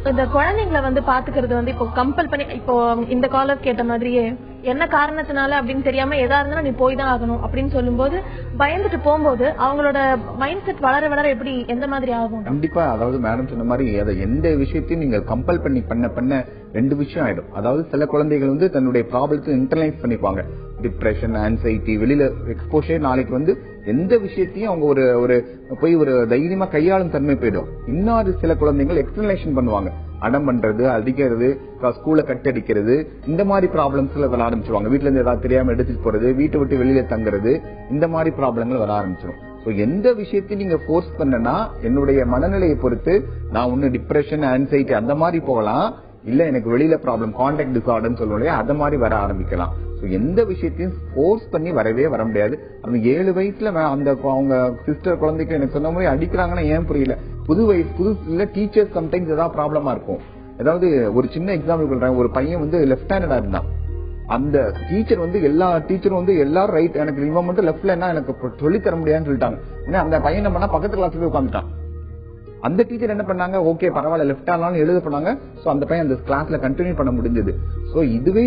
இந்த குழந்தைங்களை வந்து பாத்துக்கிறது வந்து இப்போ கம்பல் பண்ணி, இப்போ இந்த காலர் கேட்ட மாதிரியே என்ன காரணத்தினால அப்படின்னு தெரியாம எதா இருந்தாலும் நீ போய் தான் ஆகணும் அப்படின்னு சொல்லும் போது பயந்துட்டு போகும்போது அவங்களோட மைண்ட் செட் வளர வளர எப்படி எந்த மாதிரி ஆகும்? கண்டிப்பா, அதாவது மேடம் சொன்ன மாதிரி அதை எந்த விஷயத்தையும் நீங்க கம்பல் பண்ணி பண்ண 2 விஷயம் ஆயிடும். அதாவது சில குழந்தைகள் வந்து தன்னுடைய ப்ராப்ளத்தை இன்டர்லைஸ் பண்ணிப்பாங்க. டிப்ரெஷன், ஆன்சைட்டி, வெளியில எக்ஸ்போஷர், நாளைக்கு வந்து எந்த விஷயத்தையும் அவங்க ஒரு போய் ஒரு தைரியமா கையாளும் தன்மை போயிடும். இன்னொரு சில குழந்தைகள் எக்ஸ்பிளனேஷன் பண்ணுவாங்க, அடம் பண்றது, அடிக்கிறது, ஸ்கூல்ல கட்டடிக்கிறது, இந்த மாதிரி ப்ராப்ளம்ஸ்ல வர ஆரம்பிச்சிருவாங்க. வீட்டுல இருந்து ஏதாவது தெரியாம எடுத்துட்டு போறது, வீட்டை விட்டு வெளியில தங்குறது, இந்த மாதிரி ப்ராப்ளங்கள் வர ஆரம்பிச்சிடும். எந்த விஷயத்தையும் நீங்க ஃபோர்ஸ் பண்ணனா என்னுடைய மனநிலையை பொறுத்து நான் ஒண்ணு டிப்ரெஷன், ஆன்சைட்டி அந்த மாதிரி போகலாம், இல்ல எனக்கு வெளியில ப்ராப்ளம், கான்டாக்ட் டிசார்டர்னு சொல்லுவோம், அந்த மாதிரி வர ஆரம்பிக்கலாம். எந்த விஷயத்தையும் ஃபோர்ஸ் பண்ணி வரவே வர முடியாது. அந்த 7 வயசுல அந்த அவங்க சிஸ்டர் குழந்தைக்கு எனக்கு சொன்ன மாதிரி அடிக்கிறாங்கன்னா ஏன் புரியல. புது இல்ல டீச்சர்ஸ் சம்டைம்ஸ் ஏதாவது ப்ராப்ளமா இருக்கும். ஏதாவது ஒரு சின்ன எக்ஸாம்பிள் சொல்றேன். ஒரு பையன் வந்து லெஃப்ட் ஹேண்டடா இருந்தான். அந்த டீச்சர் வந்து எல்லா டீச்சரும் வந்து எல்லாரும் ரைட், எனக்கு இவன் மட்டும் லெஃப்ட்ல என்ன எனக்கு சொல்லி தர முடியாதுன்னு சொல்லிட்டாங்க. ஏன்னா அந்த பையன் என்ன பண்ணா பக்கத்து கிளாஸ்ல போய் உட்காந்துட்டான். அந்த டீச்சர் என்ன பண்ணாங்க, ஓகே பரவாயில்ல லெஃப்ட் ஆனாலும் எழுத பண்ணாங்க. சோ அந்த பையன் அந்த கிளாஸ்ல கண்டினியூ பண்ண முடிஞ்சது. சோ சோ இதுவே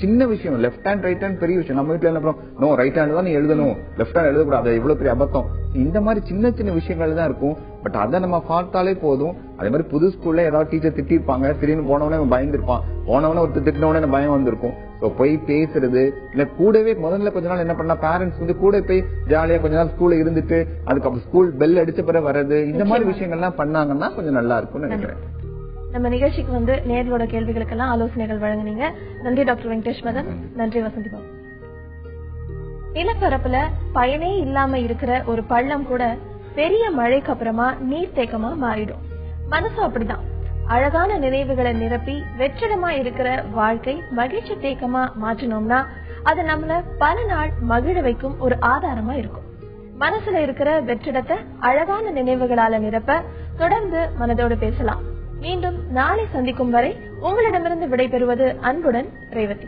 சின்ன விஷயம் லெஃப்ட் ஹேண்ட் ரைட் ஹேண்ட் பெரிய விஷயம். நம்ம வீட்டுல என்ன பண்ணுவோம், நோ ரைட் ஹேண்ட் தான் நீ எழுதணும், லெஃப்ட் ஹேண்ட் எழுதக்கூடாது, இவ்வளவு பெரிய அபத்தம். இந்த மாதிரி சின்ன விஷயங்கள் தான் இருக்கும். பட் அதை நம்ம பார்த்தாலே போதும். அதே மாதிரி புது ஸ்கூல்ல ஏதாவது டீச்சர் திட்டிருப்பாங்க, திடீர்னு போனவனே பயந்துருப்பான், போனவனே ஒருத்தர் திட்டினவனே பயம் வந்திருக்கும். போய் பேசுறது இல்ல, கூடவே முதல்ல கொஞ்ச நாள் என்ன பண்ணா பேரண்ட்ஸ் வந்து கூட போய் ஜாலியா கொஞ்ச நாள் ஸ்கூல்ல இருந்துட்டு அதுக்கப்புறம் ஸ்கூல் பெல் அடிச்ச பிறகு வர்றது, இந்த மாதிரி விஷயங்கள்லாம் பண்ணாங்கன்னா கொஞ்சம் நல்லா இருக்கும்னு நினைக்கிறேன். நம்ம நிகழ்ச்சிக்கு வந்து நேர்களோட கேள்விகளுக்கெல்லாம் ஆலோசனைகள் வழங்குனீங்க. நன்றி டாக்டர் வெங்கடேஷ் மதன். நன்றி வசந்தி பாபு. நிலப்பரப்புல பயனே இல்லாம இருக்கிற ஒரு பள்ளம் கூட பெரிய மழைக்கு அப்புறமா நீர்த்தேக்கமா மாறிடும். மனசும் அப்படிதான். அழகான நினைவுகளை நிரப்பி வெற்றிடமா இருக்கிற வாழ்க்கை மகிழ்ச்சி தேக்கமா மாற்றினோம்னா அது நம்மள பல நாள் மகிழ வைக்கும் ஒரு ஆதாரமா இருக்கும். மனசுல இருக்கிற வெற்றிடத்தை அழகான நினைவுகளால நிரப்ப தொடர்ந்து மனதோடு பேசலாம். மீண்டும் நாளை சந்திக்கும் வரை உங்களிடமிருந்து விடைபெறுவது அன்புடன் ரேவதி.